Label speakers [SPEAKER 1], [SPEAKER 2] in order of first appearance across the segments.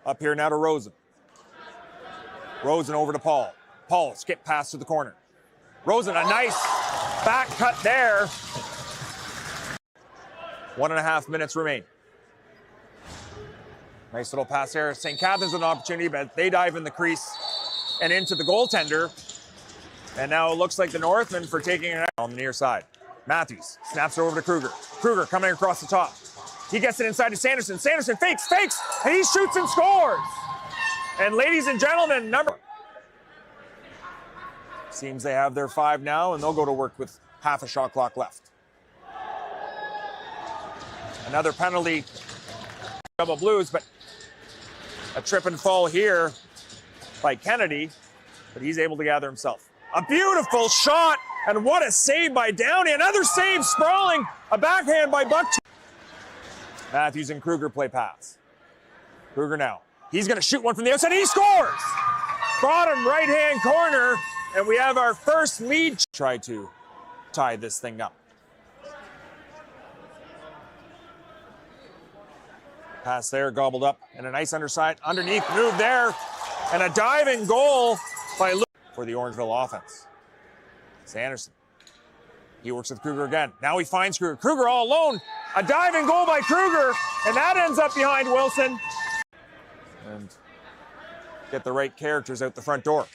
[SPEAKER 1] Up here now to Rosen. Rosen over to Paul. Paul, skip pass to the corner. Rosen, a nice back cut there. 1.5 minutes remain. Nice little pass there. St. Catharines with an opportunity, but they dive in the crease and into the goaltender. And now it looks like the Northmen for taking it out on the near side. Matthews snaps it over to Kruger. Kruger coming across the top. He gets it inside to Sanderson. Sanderson fakes, and he shoots and scores. And ladies and gentlemen, seems they have their 5 now, and they'll go to work with half a shot clock left. Another penalty, double Blues, but a trip and fall here by Kennedy, but he's able to gather himself. A beautiful shot, and what a save by Downey. Another save, sprawling, a backhand by Buck. Matthews and Kruger play pass. Kruger now. He's going to shoot one from the outside. He scores! Bottom right-hand corner, and we have our first lead. Try to tie this thing up. Pass there, gobbled up, and a nice underneath move there, and a diving goal by Luke for the Orangeville offense. Sanderson. He works with Kruger again. Now he finds Kruger. Kruger all alone. A diving goal by Kruger, and that ends up behind Wilson. And get the right characters out the front door.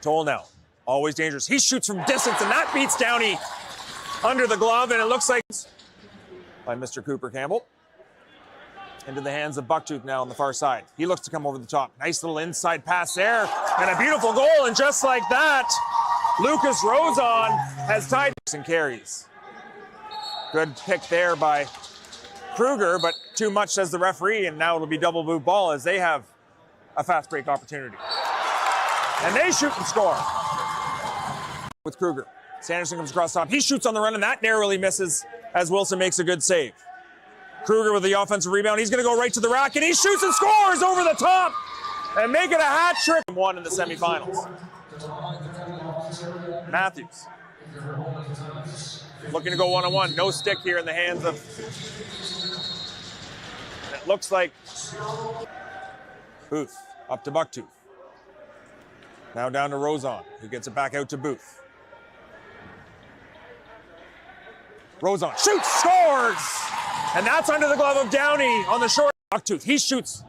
[SPEAKER 1] Toll now, always dangerous. He shoots from distance, and that beats Downey under the glove, and it looks like by Mr. Cooper Campbell. Into the hands of Bucktooth now on the far side. He looks to come over the top. Nice little inside pass there, and a beautiful goal, and just like that, Lucas Rosen has tied and carries. Good pick there by Kruger, but too much, says the referee, and now it'll be double move ball as they have a fast break opportunity. And they shoot and score with Kruger. Sanderson comes across top. He shoots on the run, and that narrowly misses as Wilson makes a good save. Kruger with the offensive rebound. He's going to go right to the rack, and he shoots and scores over the top and make it a hat trick. One in the semifinals. Matthews looking to go one-on-one. No stick here in the hands of... And it looks like Booth up to Bucktooth. Now down to Rosen, who gets it back out to Booth. Rosen shoots, scores! And that's under the glove of Downey on the short. Bucktooth, he shoots.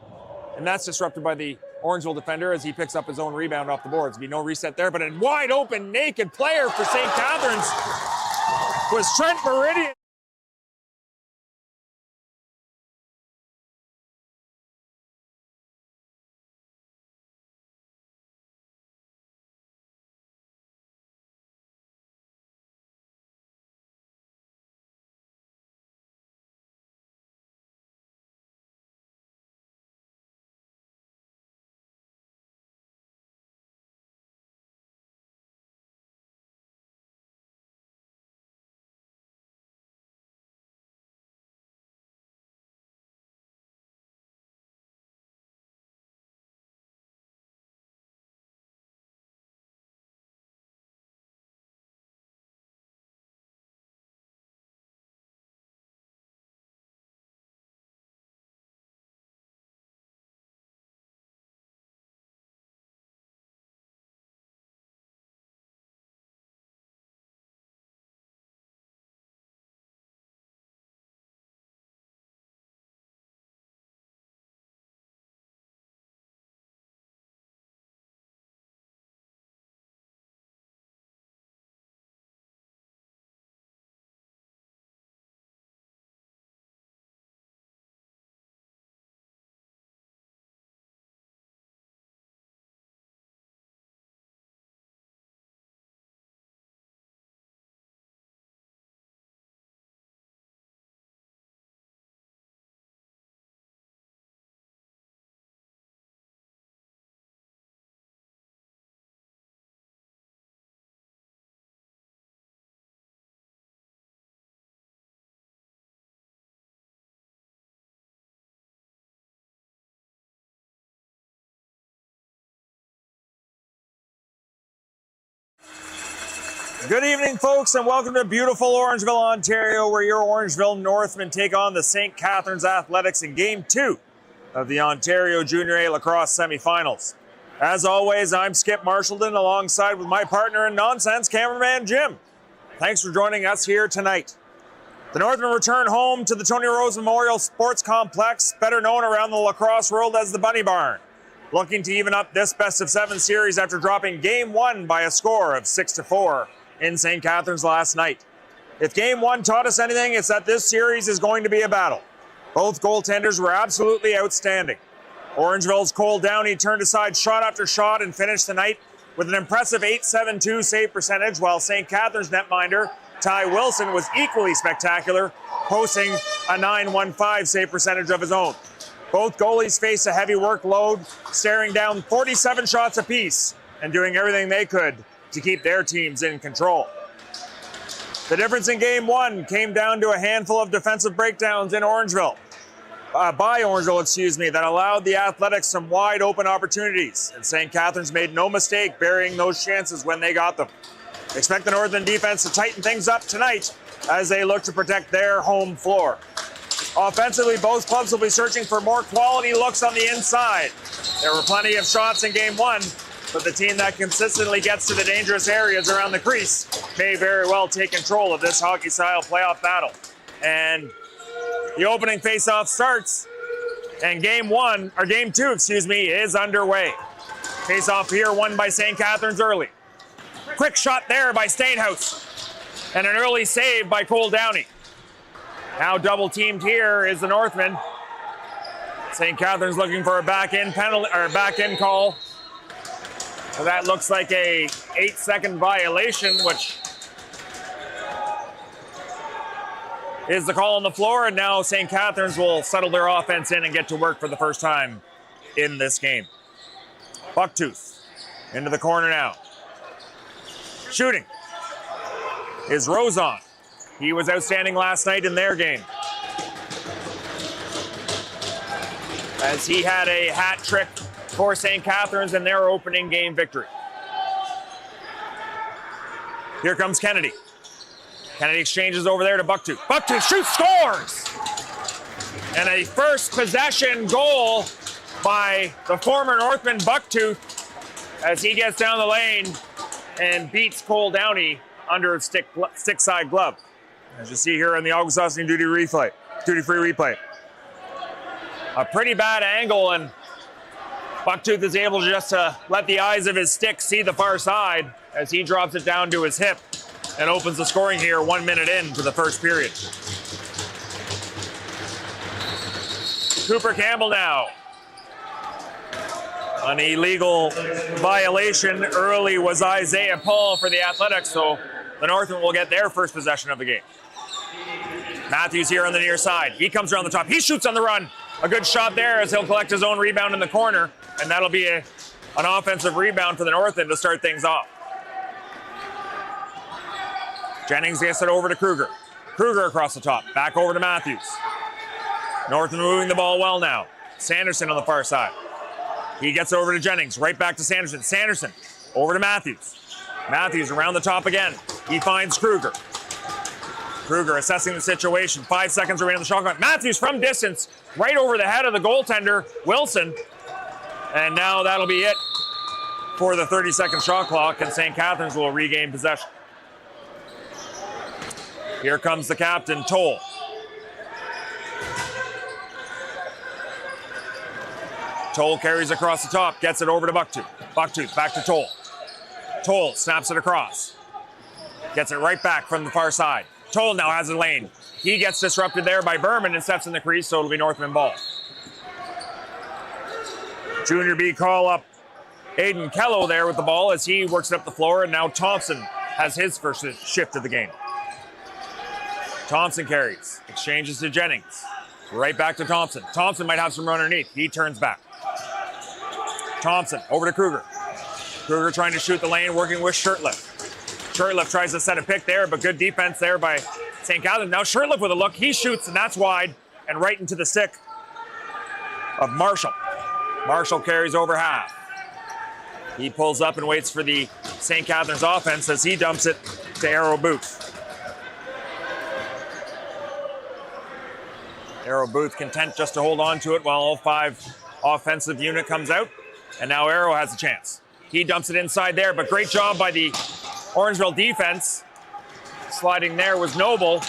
[SPEAKER 1] And that's disrupted by the Orangeville defender as he picks up his own rebound off the boards. Be no reset there, but a wide open, naked player for St. Catharines was Trent Meridian. Good evening, folks, and welcome to beautiful Orangeville, Ontario, where your Orangeville Northmen take on the St. Catharines Athletics in Game 2 of the Ontario Junior A Lacrosse semifinals. As always, I'm Skip Marshallton alongside with my partner in nonsense, cameraman Jim. Thanks for joining us here tonight. The Northmen return home to the Tony Rose Memorial Sports Complex, better known around the lacrosse world as the Bunny Barn, looking to even up this best-of-7 series after dropping Game 1 by a score of 6-4 in St. Catharines last night. If Game 1 taught us anything, it's that this series is going to be a battle. Both goaltenders were absolutely outstanding. Orangeville's Cole Downey turned aside shot after shot and finished the night with an impressive .872 save percentage, while St. Catharines netminder Ty Wilson was equally spectacular, posting a .915 save percentage of his own. Both goalies faced a heavy workload, staring down 47 shots apiece and doing everything they could to keep their teams in control. The difference in Game 1 came down to a handful of defensive breakdowns in Orangeville, that allowed the Athletics some wide open opportunities, and St. Catharines made no mistake burying those chances when they got them. Expect the Northern defense to tighten things up tonight as they look to protect their home floor. Offensively, both clubs will be searching for more quality looks on the inside. There were plenty of shots in Game 1, but the team that consistently gets to the dangerous areas around the crease may very well take control of this hockey-style playoff battle. And the opening face-off starts, and Game 2, is underway. Face-off here won by St. Catharines early. Quick shot there by Stainhouse, and an early save by Cole Downey. Now double-teamed here is the Northmen. St. Catharines looking for a back-end penalty or back-end call. So that looks like a 8-second violation, which is the call on the floor, and now St. Catharines will settle their offense in and get to work for the first time in this game. Bucktooth into the corner now. Shooting is Rosen. He was outstanding last night in their game, as he had a hat trick for St. Catharines in their opening game victory. Here comes Kennedy. Kennedy exchanges over there to Bucktooth. Bucktooth shoots, scores! And a first possession goal by the former Northman Bucktooth as he gets down the lane and beats Cole Downey under a stick side glove. As you see here on the August Austin duty-free replay. A pretty bad angle, and Bucktooth is able just to let the eyes of his stick see the far side as he drops it down to his hip and opens the scoring here 1 minute into the first period. Cooper Campbell now. An illegal violation early was Isaiah Paul for the Athletics, so the Northmen will get their first possession of the game. Matthews here on the near side. He comes around the top. He shoots on the run. A good shot there as he'll collect his own rebound in the corner, and that'll be an offensive rebound for the Northmen to start things off. Jennings gets it over to Kruger. Kruger across the top. Back over to Matthews. Northmen moving the ball well now. Sanderson on the far side. He gets over to Jennings. Right back to Sanderson. Sanderson over to Matthews. Matthews around the top again. He finds Kruger. Kruger assessing the situation. 5 seconds remaining on the shot clock. Matthews from distance, right over the head of the goaltender, Wilson. And now that'll be it for the 30-second shot clock, and St. Catharines will regain possession. Here comes the captain, Toll. Toll carries across the top, gets it over to Bucktooth. Bucktooth back to Toll. Toll snaps it across. Gets it right back from the far side. Toll now has a lane. He gets disrupted there by Berman and steps in the crease, so it'll be Northman ball. Junior B call up Aiden Kello there with the ball as he works it up the floor, and now Thompson has his first shift of the game. Thompson carries, exchanges to Jennings. Right back to Thompson. Thompson might have some run underneath. He turns back. Thompson over to Kruger. Kruger trying to shoot the lane, working with Shirtliff. Shirtliff tries to set a pick there, but good defense there by St. Catharines. Now Shirtliff with a look. He shoots, and that's wide, and right into the stick of Marshall. Marshall carries over half. He pulls up and waits for the St. Catharines offense as he dumps it to Arrow Booth. Arrow Booth content just to hold on to it while all 5 offensive unit comes out. And now Arrow has a chance. He dumps it inside there, but great job by the Orangeville defense. Sliding there was Noble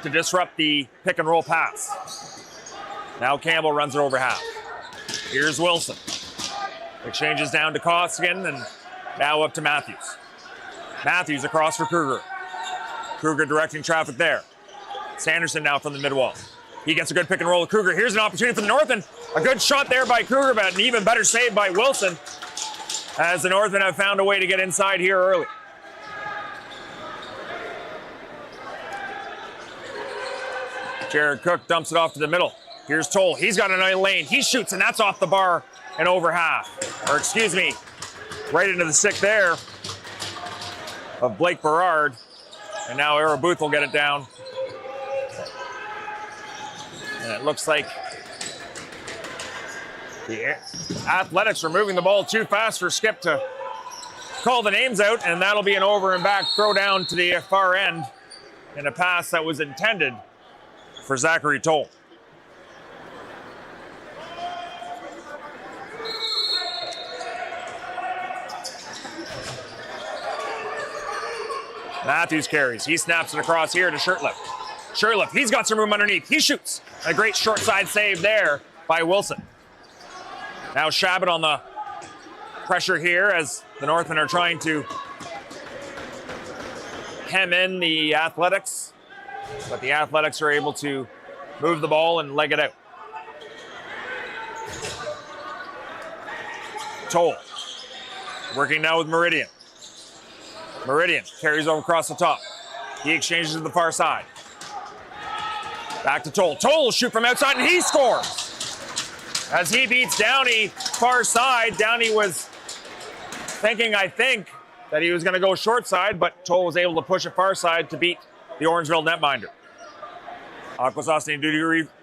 [SPEAKER 1] to disrupt the pick and roll pass. Now Campbell runs it over half. Here's Wilson. Exchanges down to Koskinen and now up to Matthews. Matthews across for Kruger. Kruger directing traffic there. Sanderson now from the mid-wall. He gets a good pick and roll with Kruger. Here's an opportunity for the Northmen. A good shot there by Kruger, but an even better save by Wilson, as the Northmen have found a way to get inside here early. Jared Cook dumps it off to the middle. Here's Toll. He's got another lane. He shoots, and that's off the bar and over half. Or excuse me, right into the stick there of Blake Berard. And now Arrow Booth will get it down. And it looks like the Athletics are moving the ball too fast for Skip to call the names out, and that'll be an over and back throw down to the far end in a pass that was intended for Zachary Toll. Matthews carries. He snaps it across here to Shirtliff. Shirtliff, he's got some room underneath. He shoots. A great short side save there by Wilson. Now Shabbat on the pressure here as the Northmen are trying to hem in the Athletics, but the Athletics are able to move the ball and leg it out. Toll working now with Meridian. Meridian carries over across the top. He exchanges to the far side. Back to Toll. Toll will shoot from outside, and he scores! As he beats Downey far side. Downey was thinking, I think, that he was going to go short side, but Toll was able to push it far side to beat the Orangeville netminder. Aquasauce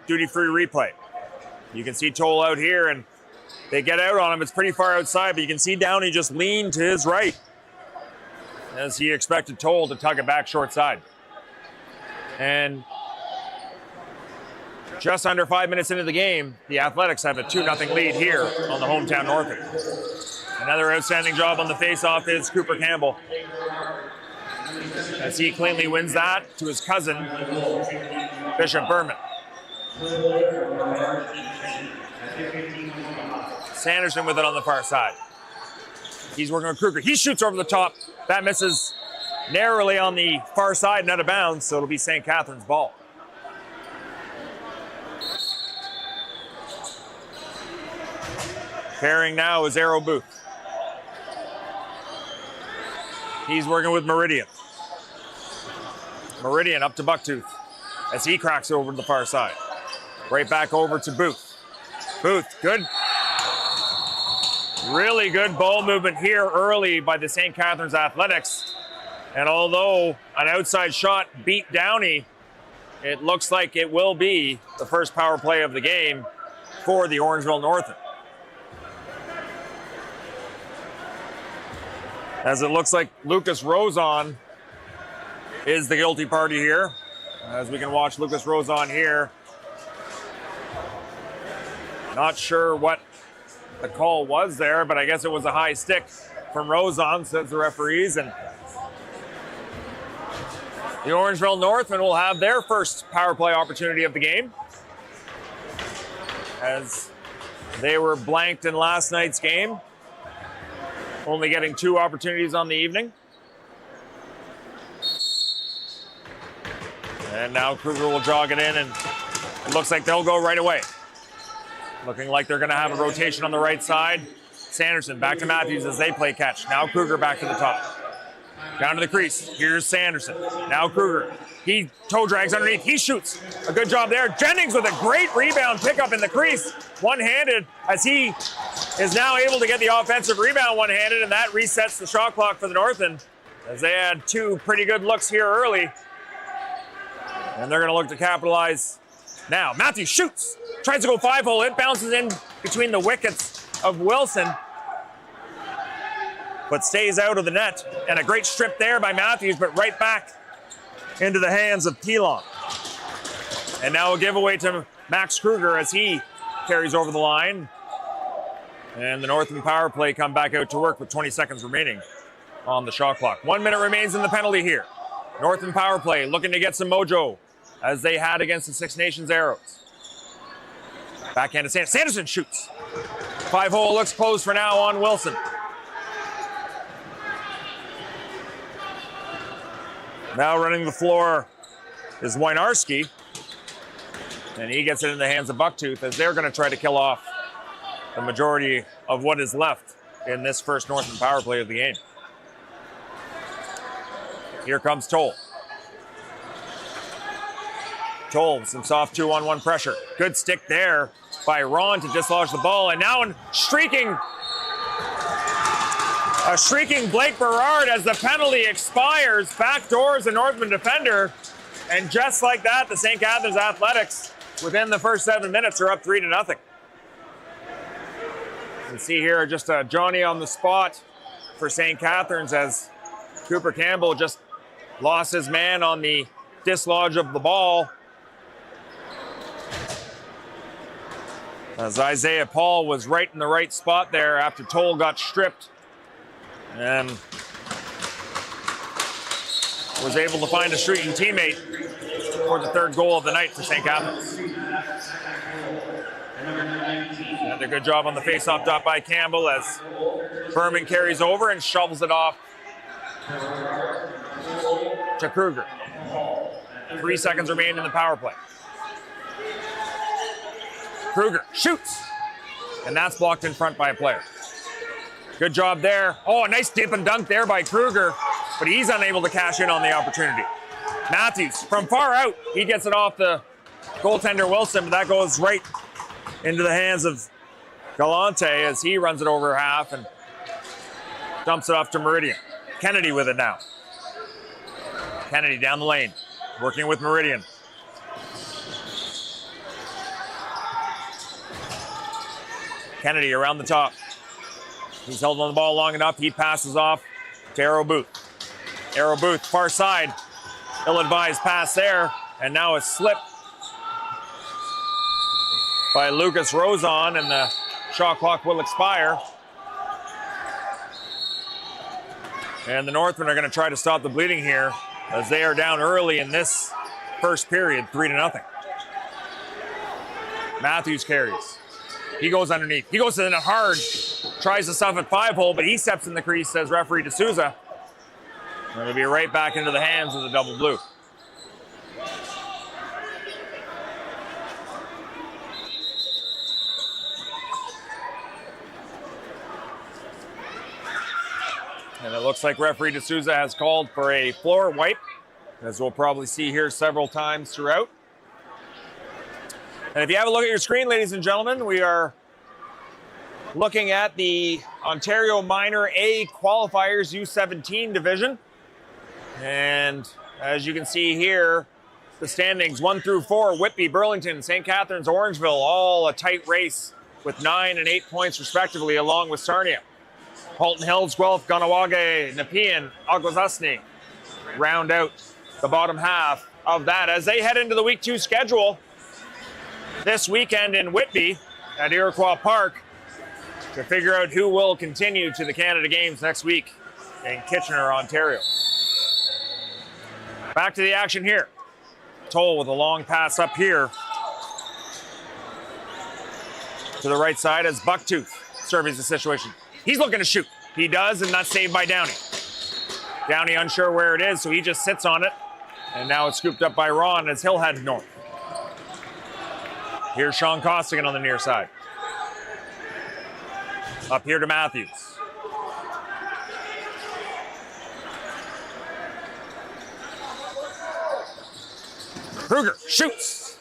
[SPEAKER 1] duty-free replay. You can see Toll out here, and they get out on him. It's pretty far outside, but you can see Downey just lean to his right as he expected Toll to tug it back short side. And just under 5 minutes into the game, the Athletics have a 2-0 lead here on the hometown Northmen. Another outstanding job on the face-off is Cooper Campbell, as he cleanly wins that to his cousin, Bishop Berman. Sanderson with it on the far side. He's working with Kruger. He shoots over the top. That misses narrowly on the far side and out of bounds, so it'll be St. Catharines' ball. Carrying now is Arrow Booth. He's working with Meridian. Meridian up to Bucktooth as he cracks over to the far side. Right back over to Booth. Booth, good. Really good ball movement here early by the St. Catharines Athletics. And although an outside shot beat Downey, it looks like it will be the first power play of the game for the Orangeville Northmen. As it looks like Lucas Rosen is the guilty party here. As we can watch Lucas Rosen here. Not sure what the call was there, but I guess it was a high stick from Rosen, says the referees. And the Orangeville Northmen will have their first power play opportunity of the game, as they were blanked in last night's game, only getting 2 opportunities on the evening. And now Kruger will jog it in, and it looks like they'll go right away. Looking like they're going to have a rotation on the right side. Sanderson back to Matthews as they play catch. Now Kruger back to the top. Down to the crease. Here's Sanderson. Now Kruger. He toe drags underneath. He shoots. A good job there. Jennings with a great rebound pickup in the crease. One-handed, as he is now able to get the offensive rebound one-handed, and that resets the shot clock for the Northmen, as they had 2 pretty good looks here early. And they're going to look to capitalize now. Matthews shoots. Tries to go 5-hole. It bounces in between the wickets of Wilson, but stays out of the net. And a great strip there by Matthews, but right back into the hands of Pilon. And now a giveaway to Max Kruger as he carries over the line. And the Northmen power play come back out to work with 20 seconds remaining on the shot clock. 1 minute remains in the penalty here. Northmen power play looking to get some mojo as they had against the Six Nations Arrows. Backhand to Sanderson. Sanderson shoots. 5-hole looks closed for now on Wilson. Now running the floor is Wynarski. And he gets it in the hands of Bucktooth as they're going to try to kill off the majority of what is left in this first Northern power play of the game. Here comes Toll. Toll, some soft 2-on-1 pressure. Good stick there by Ron to dislodge the ball. And now a streaking Blake Berard as the penalty expires. Backdoors the Northman defender. And just like that, the St. Catharines Athletics, within the first 7 minutes, are up 3-0. You can see here just a Johnny on the spot for St. Catharines as Cooper Campbell just lost his man on the dislodge of the ball. As Isaiah Paul was right in the right spot there after Toll got stripped and was able to find a streaking teammate for the third goal of the night for St. Catharines. Another good job on the face-off dot by Campbell as Berman carries over and shovels it off to Kruger. 3 seconds remain in the power play. Kruger shoots, and that's blocked in front by a player. Good job there. Oh, a nice dip and dunk there by Kruger, but he's unable to cash in on the opportunity. Matthews from far out, he gets it off the goaltender Wilson, but that goes right into the hands of Galante as he runs it over half and dumps it off to Meridian. Kennedy with it now. Kennedy down the lane, working with Meridian. Kennedy around the top. He's held on the ball long enough. He passes off to Arrow Booth. Arrow Booth, far side. Ill-advised pass there. And now a slip by Lucas Rosen, and the shot clock will expire. And the Northmen are going to try to stop the bleeding here as they are down early in this first period, 3-0. Matthews carries. He goes underneath. He goes in it hard. Tries to stuff at 5-hole, but he steps in the crease, says referee D'Souza. And it'll be right back into the hands of the double blue. And it looks like referee D'Souza has called for a floor wipe, as we'll probably see here several times throughout. And if you have a look at your screen, ladies and gentlemen, we are looking at the Ontario Minor A Qualifiers U17 division. And as you can see here, the standings 1 through 4, Whitby, Burlington, St. Catharines, Orangeville, all a tight race with 9 and 8 points respectively, along with Sarnia. Halton Hills, Guelph, Ganawage, Nepean, Aguasasne round out the bottom half of that as they head into the Week 2 schedule this weekend in Whitby at Iroquois Park to figure out who will continue to the Canada Games next week in Kitchener, Ontario. Back to the action here. Toll with a long pass up here to the right side as Bucktooth surveys the situation. He's looking to shoot. He does, and that's saved by Downey. Downey unsure where it is, so he just sits on it. And now it's scooped up by Ron as he'll head north. Here's Sean Costigan on the near side. Up here to Matthews. Kruger shoots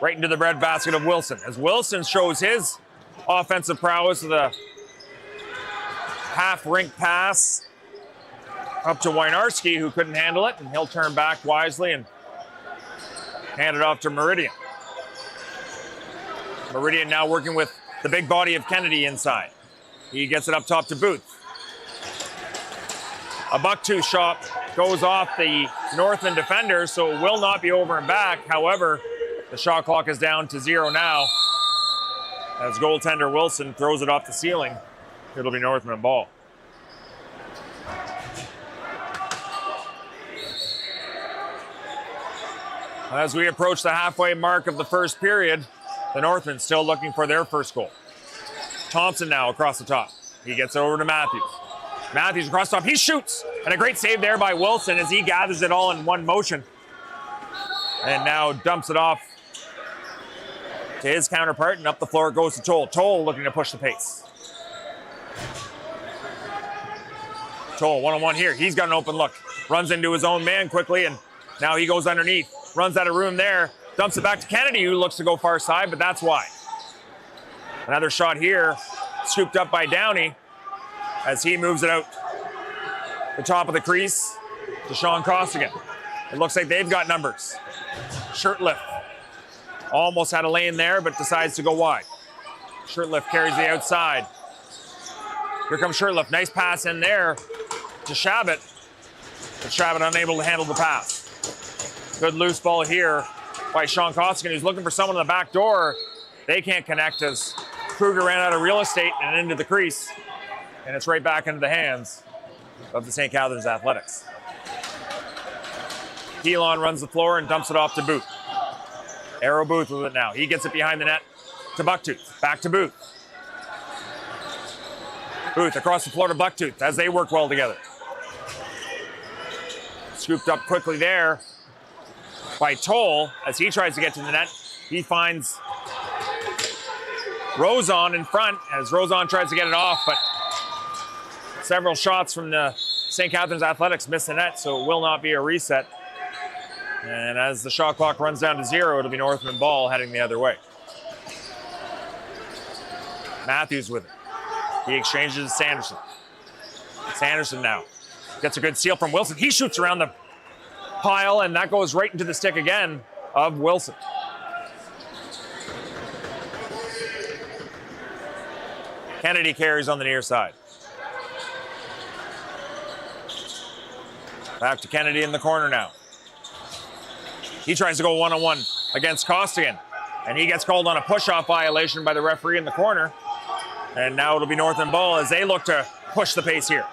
[SPEAKER 1] right into the breadbasket of Wilson as Wilson shows his offensive prowess with a half-rink pass up to Wynarski, who couldn't handle it, and he'll turn back wisely and hand it off to Meridian. Meridian now working with the big body of Kennedy inside. He gets it up top to Booth. A Bucktooth shot goes off the Northman defender, so it will not be over and back. However, The shot clock is down to 0 now. As goaltender Wilson throws it off the ceiling, it'll be Northmen ball. As we approach the halfway mark of the first period, the Northmen still looking for their first goal. Thompson now across the top. He gets over to Matthews. Matthews across the top, he shoots! And a great save there by Wilson as he gathers it all in one motion. And now dumps it off to his counterpart, and up the floor it goes to Toll. Toll looking to push the pace. Toll one-on-one here. He's got an open look. Runs into his own man quickly, and now he goes underneath. Runs out of room there. Dumps it back to Kennedy, who looks to go far side, but that's wide. Another shot here, scooped up by Downey as he moves it out the top of the crease to Sean Costigan. It looks like they've got numbers. Shirtliff almost had a lane there, but decides to go wide. Shirtliff carries the outside. Here comes Shirtliff. Nice pass in there to Shabbat, but Shabbat unable to handle the pass. Good loose ball here by Sean Costigan, who's looking for someone in the back door. They can't connect as Kruger ran out of real estate and into the crease, and it's right back into the hands of the St. Catharines Athletics. Keelan runs the floor and dumps it off to Booth. Arrow Booth with it now. He gets it behind the net to Bucktooth. Back to Booth. Booth across the floor to Bucktooth as they work well together. Scooped up quickly there by Toll as he tries to get to the net. He finds Rozon in front as Rozon tries to get it off, but several shots from the St. Catharines Athletics miss the net, so it will not be a reset. And as the shot clock runs down to 0, it'll be Northmen ball heading the other way. Matthews with it. He exchanges to Sanderson. Sanderson now gets a good steal from Wilson. He shoots around the pile, and that goes right into the stick again of Wilson. Kennedy carries on the near side. Back to Kennedy in the corner now. He tries to go one-on-one against Costigan, and he gets called on a push-off violation by the referee in the corner. And now it'll be Northmen ball as they look to push the pace here.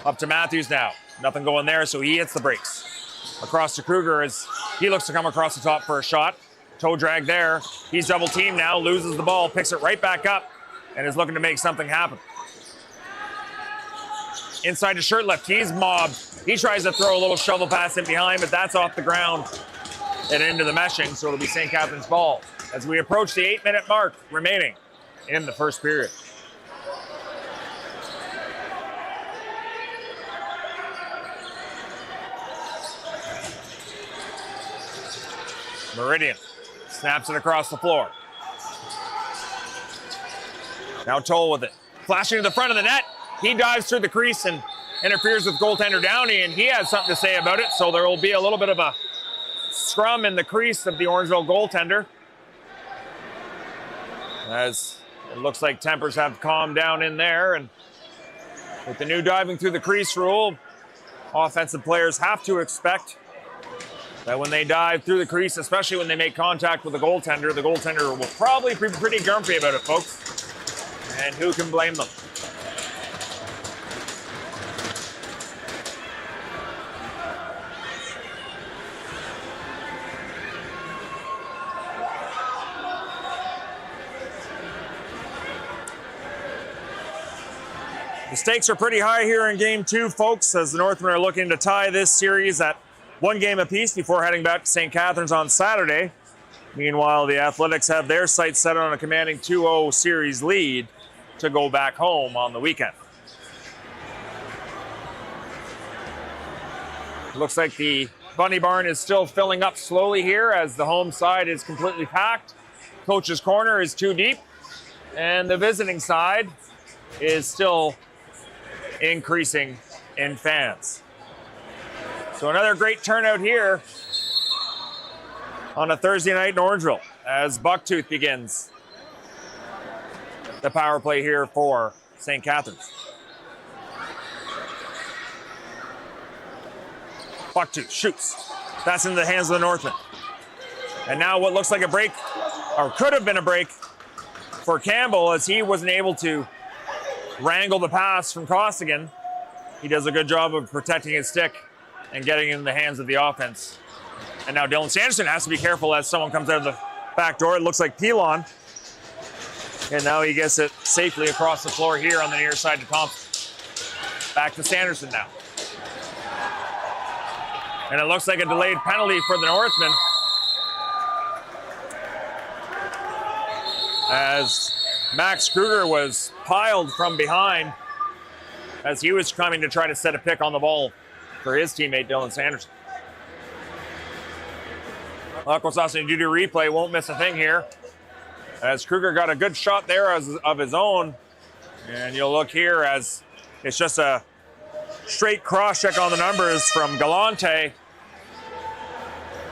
[SPEAKER 1] Up to Matthews now. Nothing going there, so he hits the brakes. Across to Kruger as he looks to come across the top for a shot. Toe drag there. He's double teamed now, loses the ball, picks it right back up, and is looking to make something happen. Inside to Shirtlift, he's mobbed. He tries to throw a little shovel pass in behind, but that's off the ground and into the meshing, so it'll be St. Catharines ball as we approach the 8-minute mark remaining in the first period. Meridian snaps it across the floor. Now Toll with it. Flashing to the front of the net. He dives through the crease and interferes with goaltender Downey, and he has something to say about it, so there will be a little bit of a scrum in the crease of the Orangeville goaltender, as it looks like tempers have calmed down in there. And with the new diving through the crease rule, offensive players have to expect that when they dive through the crease, especially when they make contact with the goaltender will probably be pretty grumpy about it, folks. And who can blame them? The stakes are pretty high here in Game 2, folks, as the Northmen are looking to tie this series at 1 game apiece before heading back to St. Catharines on Saturday. Meanwhile, the Athletics have their sights set on a commanding 2-0 series lead to go back home on the weekend. Looks like the Bunny Barn is still filling up slowly here as the home side is completely packed. Coach's corner is 2 deep, and the visiting side is still increasing in fans. So another great turnout here on a Thursday night in Orangeville as Bucktooth begins the power play here for St. Catharines. Bucktooth shoots. That's into the hands of the Northmen. And now what looks like a break, or could have been a break, for Campbell, as he wasn't able to wrangle the pass from Costigan. He does a good job of protecting his stick and getting it in the hands of the offense. And now Dylan Sanderson has to be careful as someone comes out of the back door. It looks like Pilon. And now he gets it safely across the floor here on the near side to Thompson. Back to Sanderson now. And it looks like a delayed penalty for the Northmen, as Max Kruger was piled from behind as he was coming to try to set a pick on the ball for his teammate Dylan Sanderson. Aquasasani due to replay won't miss a thing here, as Kruger got a good shot there of his own. And you'll look here as it's just a straight cross check on the numbers from Galante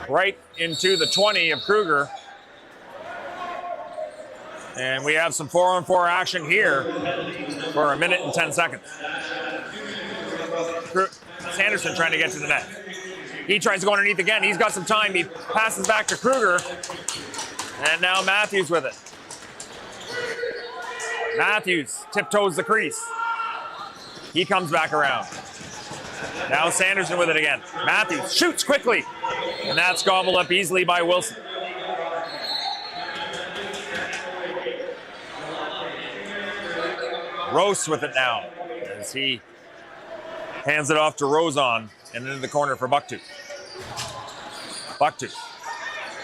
[SPEAKER 1] right into the 20 of Kruger. And we have some 4-on-4 action here for 1 minute and 10 seconds. Sanderson trying to get to the net. He tries to go underneath again. He's got some time. He passes back to Kruger. And now Matthews with it. Matthews tiptoes the crease. He comes back around. Now Sanderson with it again. Matthews shoots quickly. And that's gobbled up easily by Wilson. Rose with it now as he hands it off to Rozon and into the corner for Bucktooth. Bucktooth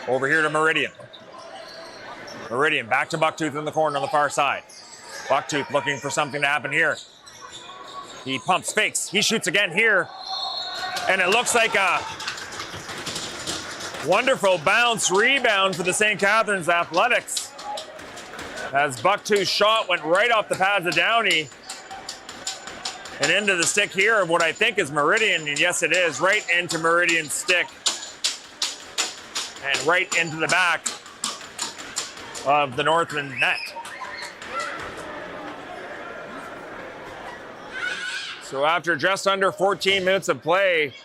[SPEAKER 1] over here to Meridian. Meridian back to Bucktooth in the corner on the far side. Bucktooth looking for something to happen here. He pumps, fakes, he shoots again here. And it looks like a wonderful bounce rebound for the St. Catharines Athletics, as Bucktooth's shot went right off the pads of Downey and into the stick here of what I think is Meridian, and yes it is, right into Meridian's stick and right into the back of the Northman net. So after just under 14 minutes of play,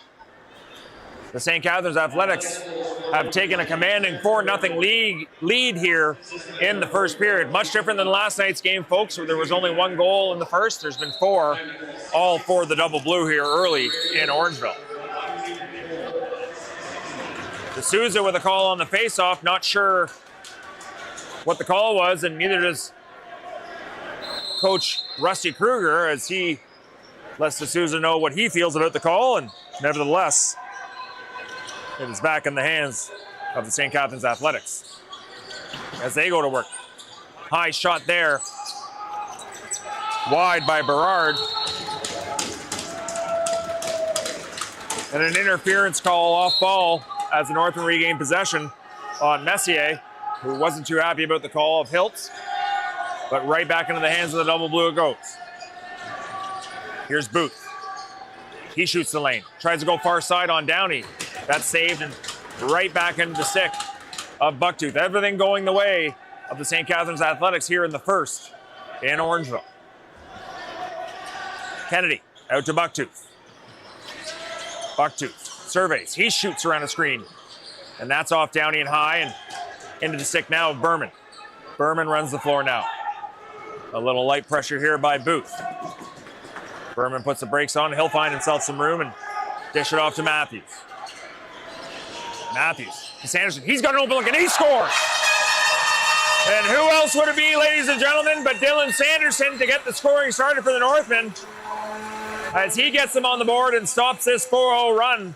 [SPEAKER 1] the St. Catharines Athletics have taken a commanding 4-0 lead here in the first period. Much different than last night's game, folks, where there was only 1 goal in the first. There's been 4, all for the double blue here early in Orangeville. D'Souza with a call on the faceoff. Not sure what the call was, and neither does Coach Rusty Kruger, as he lets D'Souza know what he feels about the call, and nevertheless, it is back in the hands of the St. Catharines Athletics as they go to work. High shot there, wide by Berard. And an interference call off ball as the Northern regain possession on Messier, who wasn't too happy about the call of Hiltz, but right back into the hands of the double blue it goes. Here's Booth. He shoots the lane, tries to go far side on Downey. That's saved and right back into the stick of Bucktooth. Everything going the way of the St. Catharines Athletics here in the first in Orangeville. Kennedy out to Bucktooth. Bucktooth surveys. He shoots around a screen. And that's off Downey and high and into the stick now of Berman. Berman runs the floor now. A little light pressure here by Booth. Berman puts the brakes on. He'll find himself some room and dish it off to Matthews. Matthews to Sanderson. He's got an open look and he scores. And who else would it be, ladies and gentlemen, but Dylan Sanderson to get the scoring started for the Northmen, as he gets them on the board and stops this 4-0 run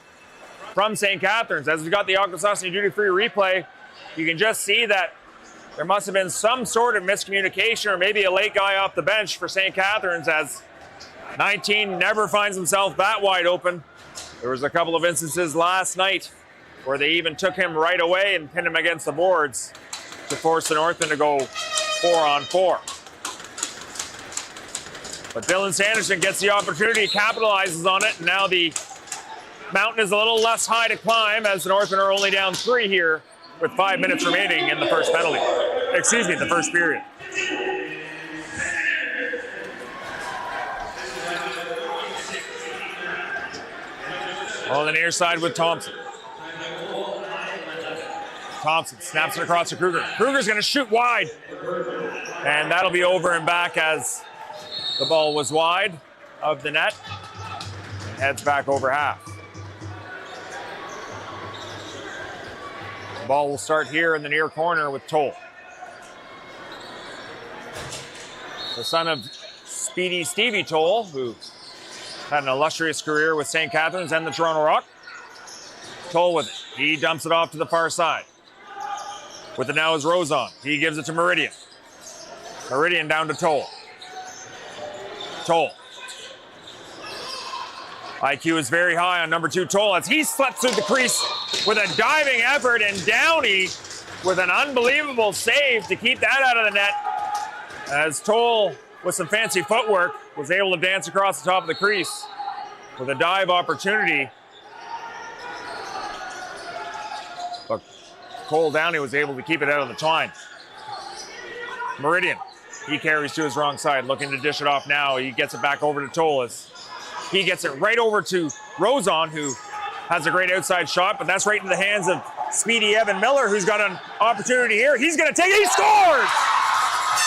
[SPEAKER 1] from St. Catharines. As we've got the Aquasasani duty-free replay, you can just see that there must have been some sort of miscommunication or maybe a late guy off the bench for St. Catharines, as 19 never finds himself that wide open. There was a couple of instances last night where they even took him right away and pinned him against the boards to force the Northmen to go 4-on-4. But Dylan Sanderson gets the opportunity, capitalizes on it, and now the mountain is a little less high to climb as the Northmen are only down 3 here with 5 minutes remaining in the first penalty. Excuse me, the first period. On the near side with Thompson. Thompson snaps it across to Kruger. Kruger's going to shoot wide. And that'll be over and back as the ball was wide of the net. Heads back over half. The ball will start here in the near corner with Toll. The son of Speedy Stevie Toll, who had an illustrious career with St. Catharines and the Toronto Rock. Toll with it. He dumps it off to the far side. With it now is Rosen. He gives it to Meridian. Meridian down to Toll. Toll. IQ is very high on number 2 Toll as he slips through the crease with a diving effort, and Downey with an unbelievable save to keep that out of the net as Toll, with some fancy footwork, was able to dance across the top of the crease with a dive opportunity. But Cole Downey was able to keep it out of the twine. Meridian, he carries to his wrong side, looking to dish it off now. He gets it back over to Toll as he gets it right over to Rosen, who has a great outside shot, but that's right into the hands of speedy Evan Miller, who's got an opportunity here. He's going to take it. He scores!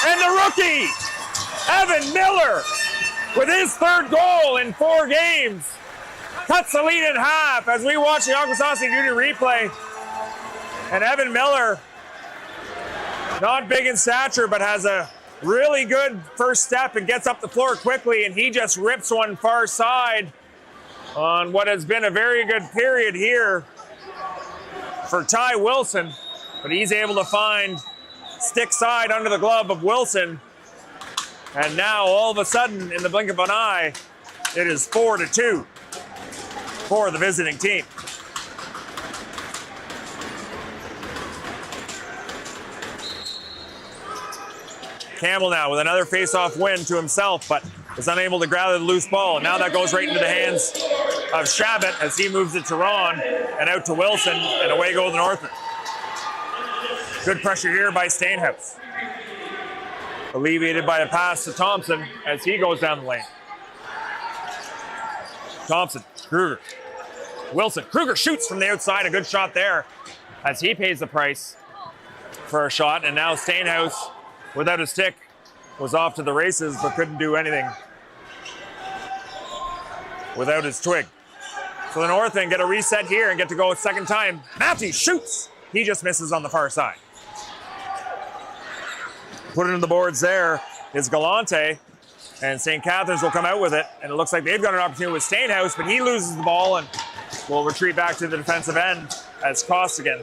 [SPEAKER 1] And the rookie, Evan Miller, with his 3rd goal in 4 games, cuts the lead in half as we watch the Akwesasne Junior replay. And Evan Miller, not big in stature, but has a really good first step and gets up the floor quickly, and he just rips one far side on what has been a very good period here for Ty Wilson, but he's able to find stick side under the glove of Wilson, and now all of a sudden, in the blink of an eye, it is 4-2 for the visiting team. Campbell now with another face-off win to himself, but is unable to gather the loose ball. Now that goes right into the hands of Shabbat as he moves it to Ron and out to Wilson, and away go the Northmen. Good pressure here by Stainhouse. Alleviated by a pass to Thompson as he goes down the lane. Thompson, Kruger, Wilson. Kruger shoots from the outside, a good shot there as he pays the price for a shot, and now Stainhouse, without a stick, was off to the races but couldn't do anything without his twig. So the Northmen get a reset here and get to go a second time. Matthews shoots. He just misses on the far side. Put it in the boards there is Galante, and St. Catharines will come out with it, and it looks like they've got an opportunity with Stainhouse, but he loses the ball and will retreat back to the defensive end as Costigan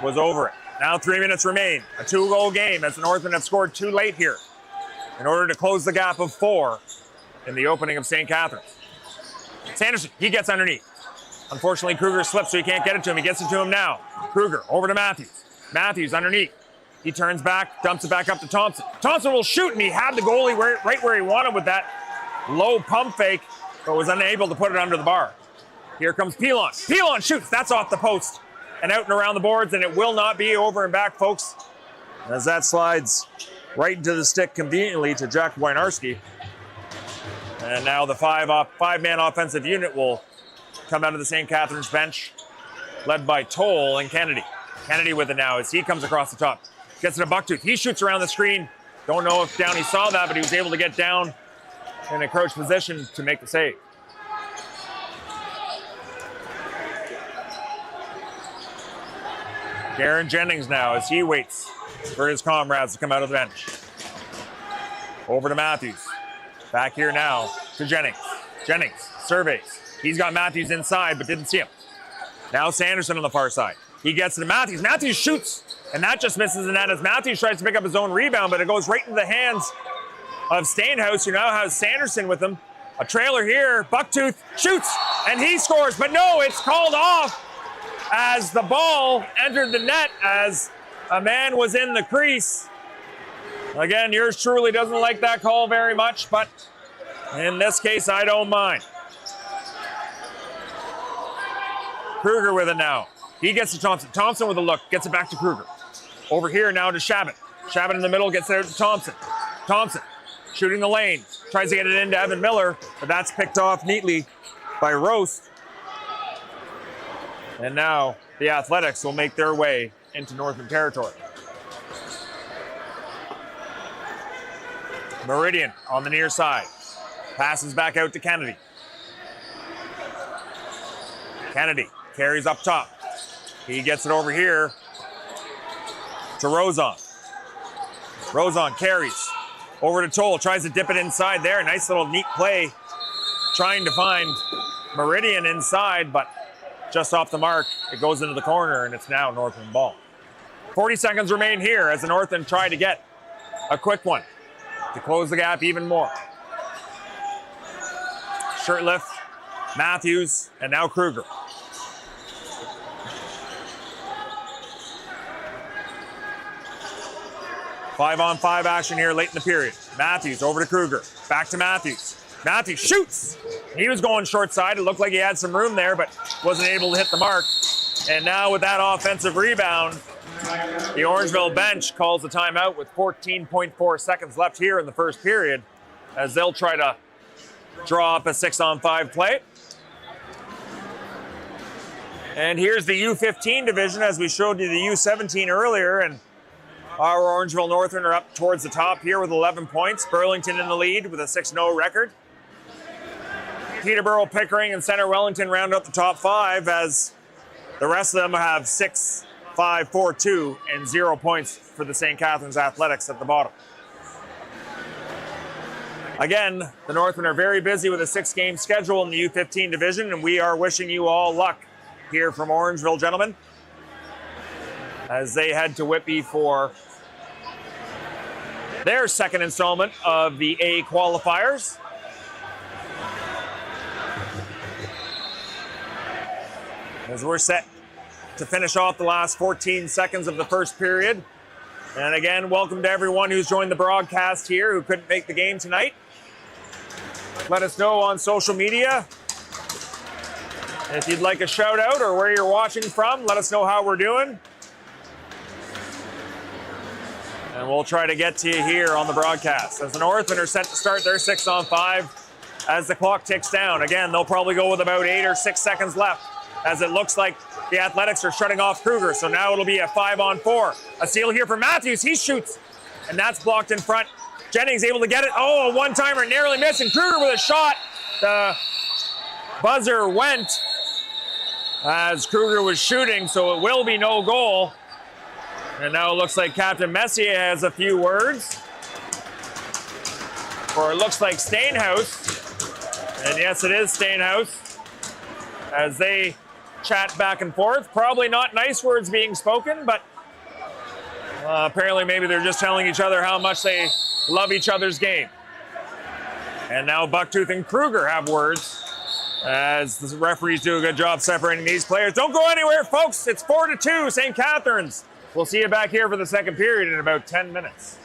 [SPEAKER 1] was over it. Now 3 minutes remain. A 2-goal game as the Northmen have scored 2 late here in order to close the gap of 4 in the opening of St. Catharines. Sanderson, he gets underneath. Unfortunately, Kruger slips, so he can't get it to him. He gets it to him now. Kruger over to Matthews. Matthews underneath. He turns back, dumps it back up to Thompson. Thompson will shoot, and he had the goalie right where he wanted with that low pump fake, but was unable to put it under the bar. Here comes Pilon. Pilon shoots. That's off the post and out and around the boards, and it will not be over and back, folks, as that slides right into the stick conveniently to Jack Wynarski. And now the five-man offensive unit will come out of the St. Catharines bench, led by Toll and Kennedy. Kennedy with it now as he comes across the top. Gets it to Bucktooth. He shoots around the screen. Don't know if Downey saw that, but he was able to get down in a crouch position to make the save. Garen Jennings now as he waits for his comrades to come out of the bench. Over to Matthews. Back here now to Jennings. Jennings surveys. He's got Matthews inside, but didn't see him. Now Sanderson on the far side. He gets it to Matthews. Matthews shoots, and that just misses the net as Matthews tries to pick up his own rebound, but it goes right into the hands of Stainhouse, who now has Sanderson with him. A trailer here. Bucktooth shoots, and he scores, but no, it's called off as the ball entered the net as a man was in the crease. Again, yours truly doesn't like that call very much, but in this case, I don't mind. Kruger with it now. He gets to Thompson. Thompson with a look, gets it back to Kruger. Over here now to Shabbat. Shabbat in the middle, gets there to Thompson. Thompson shooting the lane, tries to get it into Evan Miller, but that's picked off neatly by Roast. And now the Athletics will make their way into Northman territory. Meridian on the near side. Passes back out to Kennedy. Kennedy carries up top. He gets it over here to Rozon. Rozon carries over to Toll, tries to dip it inside there. Nice little neat play, trying to find Meridian inside, but just off the mark, it goes into the corner, and it's now Northman ball. 40 seconds remain here as the Northmen try to get a quick one to close the gap even more. Shirtlift, Matthews, and now Kruger. Five-on-five action here late in the period. Matthews over to Kruger. Back to Matthews. Matthews shoots. He was going short side. It looked like he had some room there, but wasn't able to hit the mark. And now with that offensive rebound, the Orangeville bench calls the timeout with 14.4 seconds left here in the first period as they'll try to draw up a 6-on-5 play. And here's the U15 division as we showed you the U17 earlier, and our Orangeville Northmen are up towards the top here with 11 points. Burlington in the lead with a 6-0 record. Peterborough, Pickering, and Center Wellington round out the top 5 as the rest of them have 6, 5, 4, 2, and 0 points for the St. Catharines Athletics at the bottom. Again, the Northmen are very busy with a 6-game schedule in the U15 division, and we are wishing you all luck here from Orangeville, gentlemen, as they head to Whitby for their second installment of the A qualifiers. As we're set to finish off the last 14 seconds of the first period. And again, welcome to everyone who's joined the broadcast here who couldn't make the game tonight. Let us know on social media if you'd like a shout out or where you're watching from. Let us know how we're doing. And we'll try to get to you here on the broadcast. As the Northmen are set to start their 6-on-5 as the clock ticks down. Again, they'll probably go with about 8 or 6 seconds left as it looks like the Athletics are shutting off Kruger. So now it'll be a 5-on-4. A steal here for Matthews. He shoots, and that's blocked in front. Jennings able to get it. Oh, a one-timer narrowly missed, and Kruger with a shot. The buzzer went as Kruger was shooting, so it will be no goal. And now it looks like Captain Messier has a few words. Or it looks like Stainhouse. And yes, it is Stainhouse. As they chat back and forth. Probably not nice words being spoken, but apparently maybe they're just telling each other how much they love each other's game. And now Bucktooth and Kruger have words as the referees do a good job separating these players. Don't go anywhere, folks. It's 4-2, St. Catharines. We'll see you back here for the second period in about 10 minutes.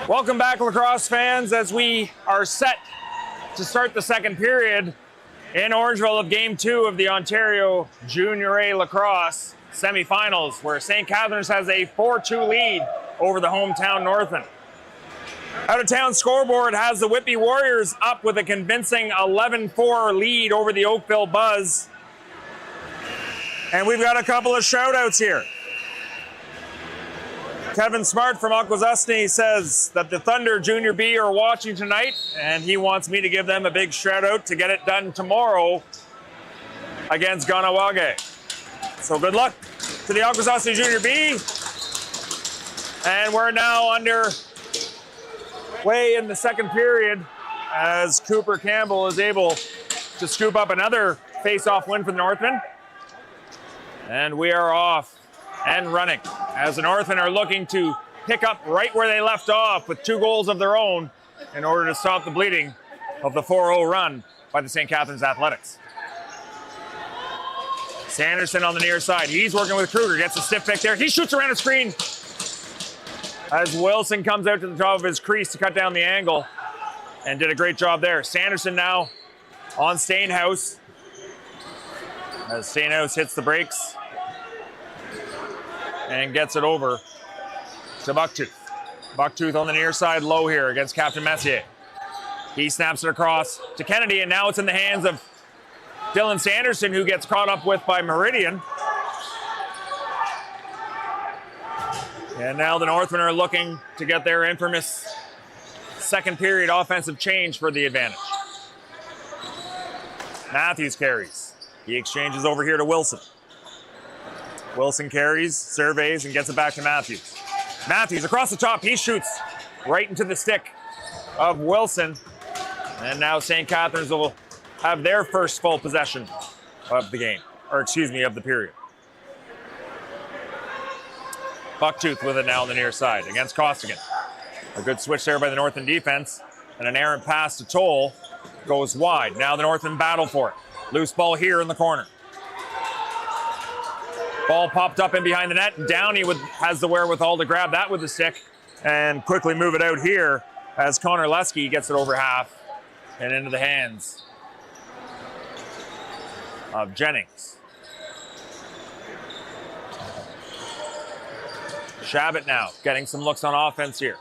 [SPEAKER 1] Welcome back, lacrosse fans, as we are set to start the second period in Orangeville of Game 2 of the Ontario Junior A Lacrosse semifinals, where St. Catharines has a 4-2 lead over the hometown Northmen. Out of town scoreboard has the Whitby Warriors up with a convincing 11-4 lead over the Oakville Buzz. And we've got a couple of shout outs here. Kevin Smart from Akwesasne says that the Thunder Junior B are watching tonight, and he wants me to give them a big shout out to get it done tomorrow against Ganawage. So good luck to the Akwesasne Junior B. And we're now way in the second period as Cooper Campbell is able to scoop up another face-off win for the Northmen. And we are off and running as the Northmen are looking to pick up right where they left off with 2 goals of their own in order to stop the bleeding of the 4-0 run by the St. Catharines Athletics. Sanderson on the near side. He's working with Kruger, gets a stiff pick there. He shoots around a screen as Wilson comes out to the top of his crease to cut down the angle and did a great job there. Sanderson now on Stainhouse as Stainhouse hits the brakes and gets it over to Bucktooth. Bucktooth on the near side low here against Captain Messier. He snaps it across to Kennedy, and now it's in the hands of Dylan Sanderson, who gets caught up with by Meridian. And now the Northmen are looking to get their infamous second period offensive change for the advantage. Matthews carries. He exchanges over here to Wilson. Wilson carries, surveys, and gets it back to Matthews. Matthews across the top. He shoots right into the stick of Wilson. And now St. Catharines will have their first full possession of the game, of the period. Bucktooth with it now on the near side against Costigan. A good switch there by the Northern defense, and an errant pass to Toll goes wide. Now the Northmen battle for it. Loose ball here in the corner. Ball popped up in behind the net, and Downey has the wherewithal to grab that with the stick and quickly move it out here as Connor Lesky gets it over half and into the hands of Jennings. Shabbat now getting some looks on offense here.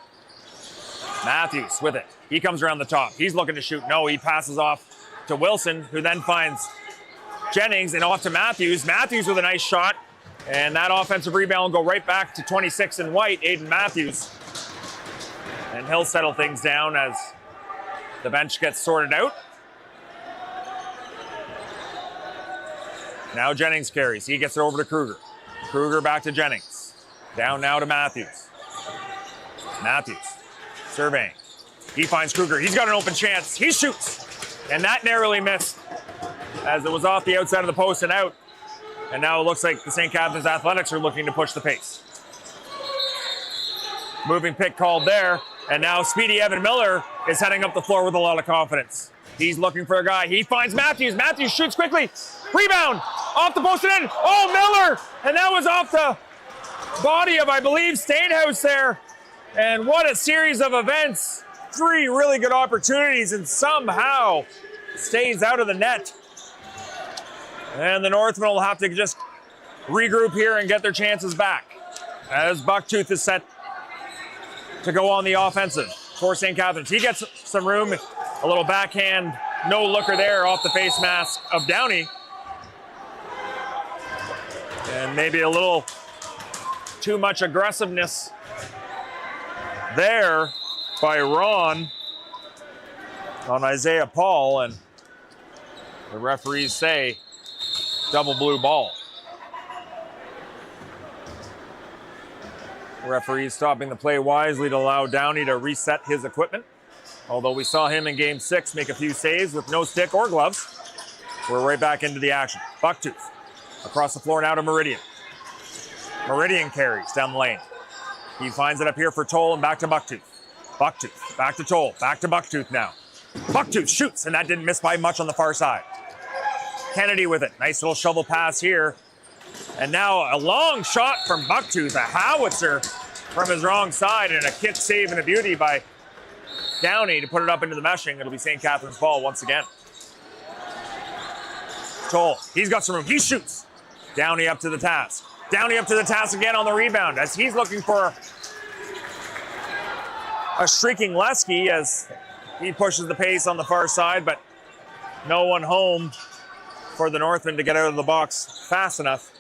[SPEAKER 1] Matthews with it. He comes around the top. He's looking to shoot. No, he passes off to Wilson, who then finds Jennings and off to Matthews. Matthews with a nice shot. And that offensive rebound will go right back to 26 in white, Aiden Matthews. And he'll settle things down as the bench gets sorted out. Now Jennings carries. He gets it over to Kruger. Kruger back to Jennings. Down now to Matthews. Matthews surveying. He finds Kruger. He's got an open chance. He shoots. And that narrowly missed as it was off the outside of the post and out. And now it looks like the St. Catharines Athletics are looking to push the pace. Moving pick called there. And now Speedy Evan Miller is heading up the floor with a lot of confidence. He's looking for a guy. He finds Matthews. Matthews shoots quickly. Rebound. Off the post and in. Oh, Miller. And that was off the body of, I believe, Stainhouse there. And what a series of events. 3 really good opportunities and somehow stays out of the net. And the Northmen will have to just regroup here and get their chances back as Bucktooth is set to go on the offensive for St. Catharines. He gets some room, a little backhand no-looker there off the face mask of Downey. And maybe a little too much aggressiveness there by Ron on Isaiah Paul, and the referees say double blue ball. Referees stopping the play wisely to allow Downey to reset his equipment. Although we saw him in Game 6 make a few saves with no stick or gloves. We're right back into the action. Bucktooth across the floor now to Meridian. Meridian carries down the lane. He finds it up here for Toll and back to Bucktooth. Bucktooth, back to Toll, back to Bucktooth now. Bucktooth shoots, and that didn't miss by much on the far side. Kennedy with it. Nice little shovel pass here. And now a long shot from Bucktooth, a howitzer from his wrong side, and a kick save and a beauty by Downey to put it up into the meshing. It'll be St. Catharines' ball once again. Toll, he's got some room. He shoots. Downey up to the task. Downey up to the task again on the rebound as he's looking for a streaking Lesky as he pushes the pace on the far side, but no one home for the Northmen to get out of the box fast enough.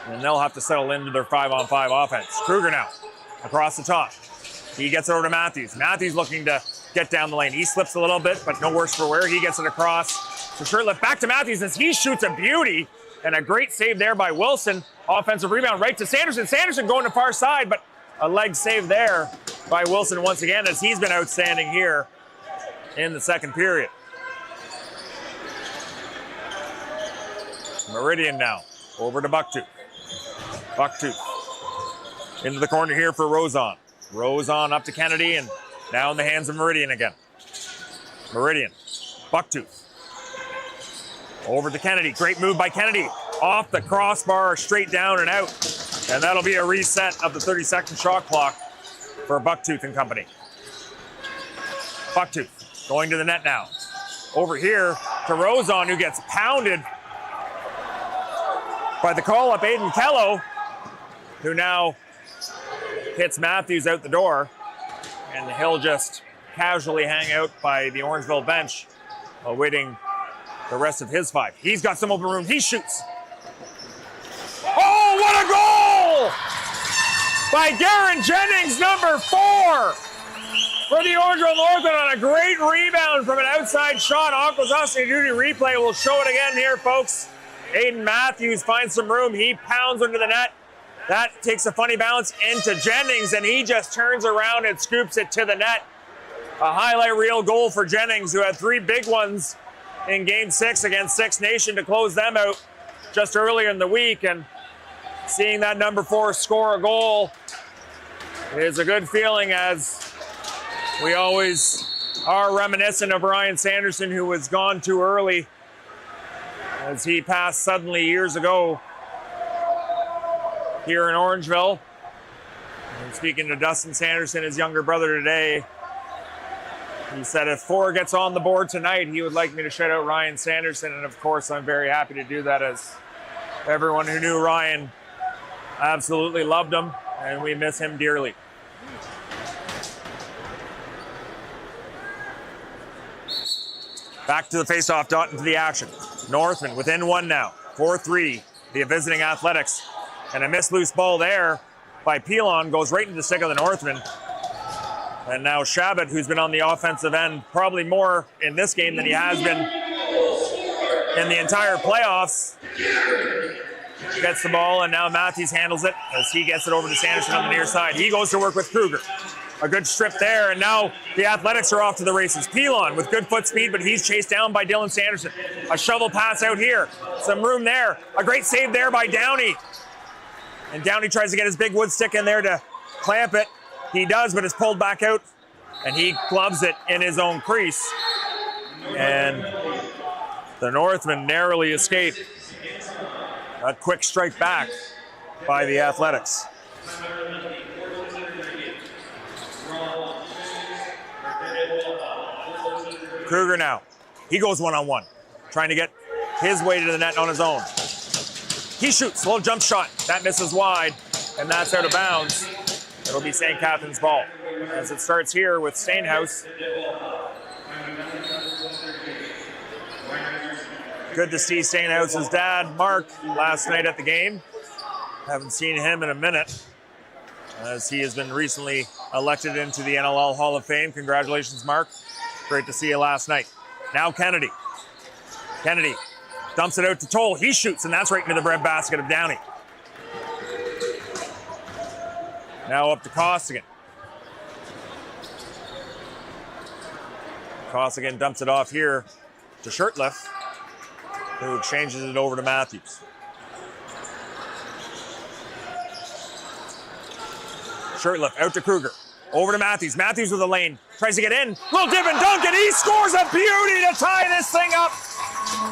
[SPEAKER 1] And they'll have to settle into their 5-on-5 offense. Kruger now across the top. He gets it over to Matthews. Matthews looking to get down the lane. He slips a little bit, but no worse for wear. He gets it across to Shirtliff. Back to Matthews as he shoots a beauty. And a great save there by Wilson. Offensive rebound right to Sanderson. Sanderson going to far side, but a leg save there by Wilson once again as he's been outstanding here in the second period. Meridian now over to Bucktooth. Bucktooth into the corner here for Rosen. Rosen up to Kennedy and now in the hands of Meridian again. Meridian, Bucktooth. Over to Kennedy. Great move by Kennedy. Off the crossbar, straight down and out. And that'll be a reset of the 30-second shot clock for Bucktooth and company. Bucktooth going to the net now. Over here to Rosen, who gets pounded by the call-up Aiden Kello, who now hits Matthews out the door. And he'll just casually hang out by the Orangeville bench, awaiting the rest of his five. He's got some open room. He shoots. Oh, what a goal by Darren Jennings, number 4, for the Orangeville Northmen on a great rebound from an outside shot. Aquasassi duty replay. We'll show it again here, folks. Aiden Matthews finds some room. He pounds under the net. That takes a funny bounce into Jennings, and he just turns around and scoops it to the net. A highlight reel goal for Jennings, who had 3 big ones in Game 6 against Six Nation to close them out just earlier in the week. And seeing that number 4 score a goal is a good feeling, as we always are reminiscent of Ryan Sanderson, who was gone too early as he passed suddenly years ago here in Orangeville. And speaking to Dustin Sanderson, his younger brother, today, he said if 4 gets on the board tonight, he would like me to shout out Ryan Sanderson. And of course, I'm very happy to do that, as everyone who knew Ryan absolutely loved him, and we miss him dearly. Back to the faceoff dot, into the action. Northmen within 1 now. 4-3, the visiting Athletics. And a missed loose ball there by Pilon goes right into the stick of the Northmen. And now Shabbat, who's been on the offensive end probably more in this game than he has been in the entire playoffs, gets the ball, and now Matthews handles it as he gets it over to Sanderson on the near side. He goes to work with Kruger. A good strip there, and now the Athletics are off to the races. Pilon with good foot speed, but he's chased down by Dylan Sanderson. A shovel pass out here. Some room there. A great save there by Downey. And Downey tries to get his big wood stick in there to clamp it. He does, but it's pulled back out, and he gloves it in his own crease. And the Northmen narrowly escape a quick strike back by the Athletics. Kruger now. He goes one-on-one, trying to get his way to the net on his own. He shoots, little jump shot. That misses wide, and that's out of bounds. It'll be St. Catharines' ball as it starts here with Stainhouse. Good to see Stainhouse's dad, Mark, last night at the game. Haven't seen him in a minute, as he has been recently elected into the NLL Hall of Fame. Congratulations, Mark. Great to see you last night. Now Kennedy. Kennedy dumps it out to Toll. He shoots, and that's right into the breadbasket of Downey. Now up to Costigan. Costigan dumps it off here to Shirtliff, who exchanges it over to Matthews. Shirtliff out to Kruger. Over to Matthews. Matthews with a lane. Tries to get in. Little dip and dunk, and he scores a beauty to tie this thing up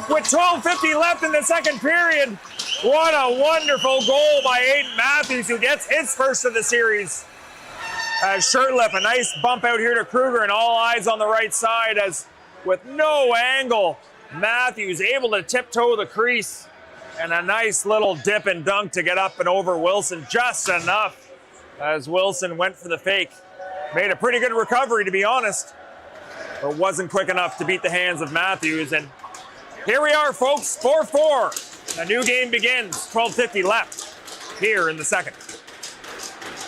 [SPEAKER 1] with 12:50 left in the second period. What a wonderful goal by Aiden Matthews, who gets his first of the series. As Shirtliff, a nice bump out here to Kruger, and all eyes on the right side as with no angle, Matthews able to tiptoe the crease, and a nice little dip and dunk to get up and over Wilson, just enough as Wilson went for the fake. Made a pretty good recovery, to be honest, but wasn't quick enough to beat the hands of Matthews. And here we are, folks, 4-4. A new game begins, 12:50 left here in the second.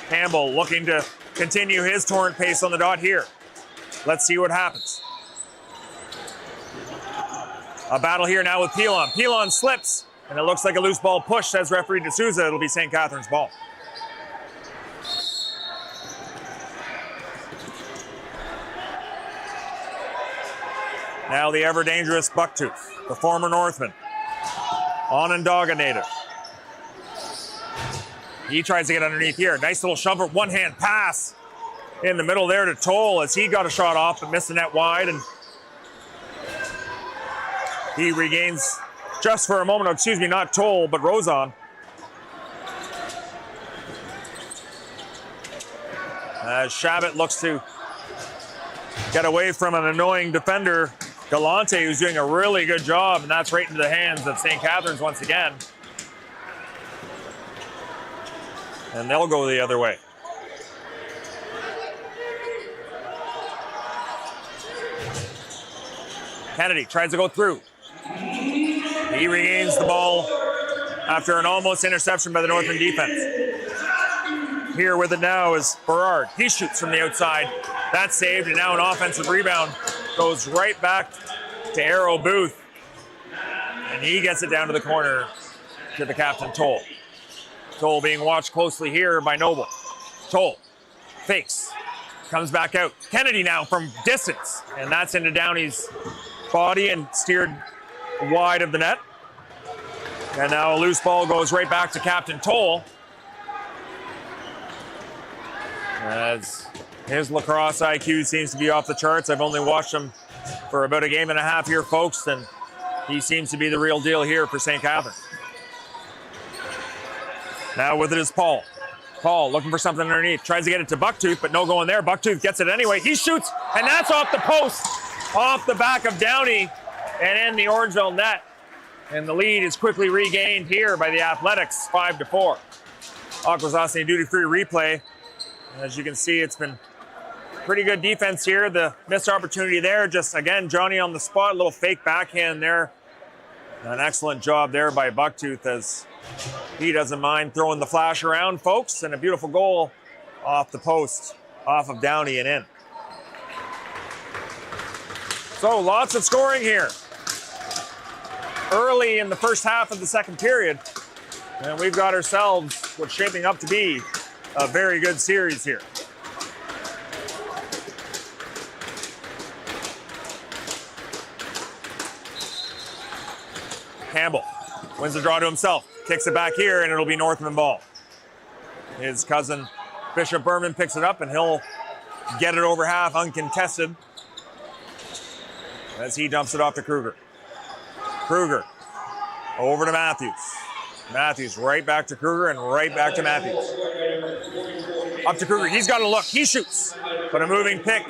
[SPEAKER 1] Campbell looking to continue his torrent pace on the dot here. Let's see what happens. A battle here now with Pilon. Pilon slips, and it looks like a loose ball push, says referee D'Souza. It'll be St. Catharines' ball. Now the ever-dangerous Bucktooth, the former Northman. Onondaga native. He tries to get underneath here. Nice little shove, one-hand pass in the middle there to Toll as he got a shot off but missed the net wide. And he regains just for a moment, excuse me, not Toll, but Rozon. As Shabbat looks to get away from an annoying defender, Galante, who's doing a really good job, and that's right into the hands of St. Catharines once again. And they'll go the other way. Kennedy tries to go through. He regains the ball after an almost interception by the Northern defense. Here with it now is Berard. He shoots from the outside. That's saved, and now an offensive rebound goes right back to Arrow Booth. And he gets it down to the corner to the captain, Toll. Toll being watched closely here by Noble. Toll fakes, comes back out. Kennedy now from distance, and that's into Downey's body and steered wide of the net. And now a loose ball goes right back to Captain Toll, as his lacrosse IQ seems to be off the charts. I've only watched him for about a game and a half here, folks, and he seems to be the real deal here for St. Catharines. Now with it is Paul. Paul looking for something underneath. Tries to get it to Bucktooth, but no going there. Bucktooth gets it anyway. He shoots, and that's off the post, off the back of Downey, and in the Orangeville net. And the lead is quickly regained here by the Athletics, 5-4. Akwesasne duty-free replay. As you can see, it's been pretty good defense here. The missed opportunity there, just again, Johnny on the spot, a little fake backhand there. An excellent job there by Bucktooth as he doesn't mind throwing the flash around, folks, and a beautiful goal off the post, off of Downey and in. So lots of scoring here early in the first half of the second period, and we've got ourselves what's shaping up to be a very good series here. Campbell wins the draw to himself, kicks it back here, and it'll be Northman ball. His cousin Bishop Berman picks it up, and he'll get it over half uncontested as he dumps it off to Kruger. Kruger over to Matthews. Matthews right back to Kruger and right back to Matthews. Up to Kruger, he's got a look, he shoots, but a moving pick,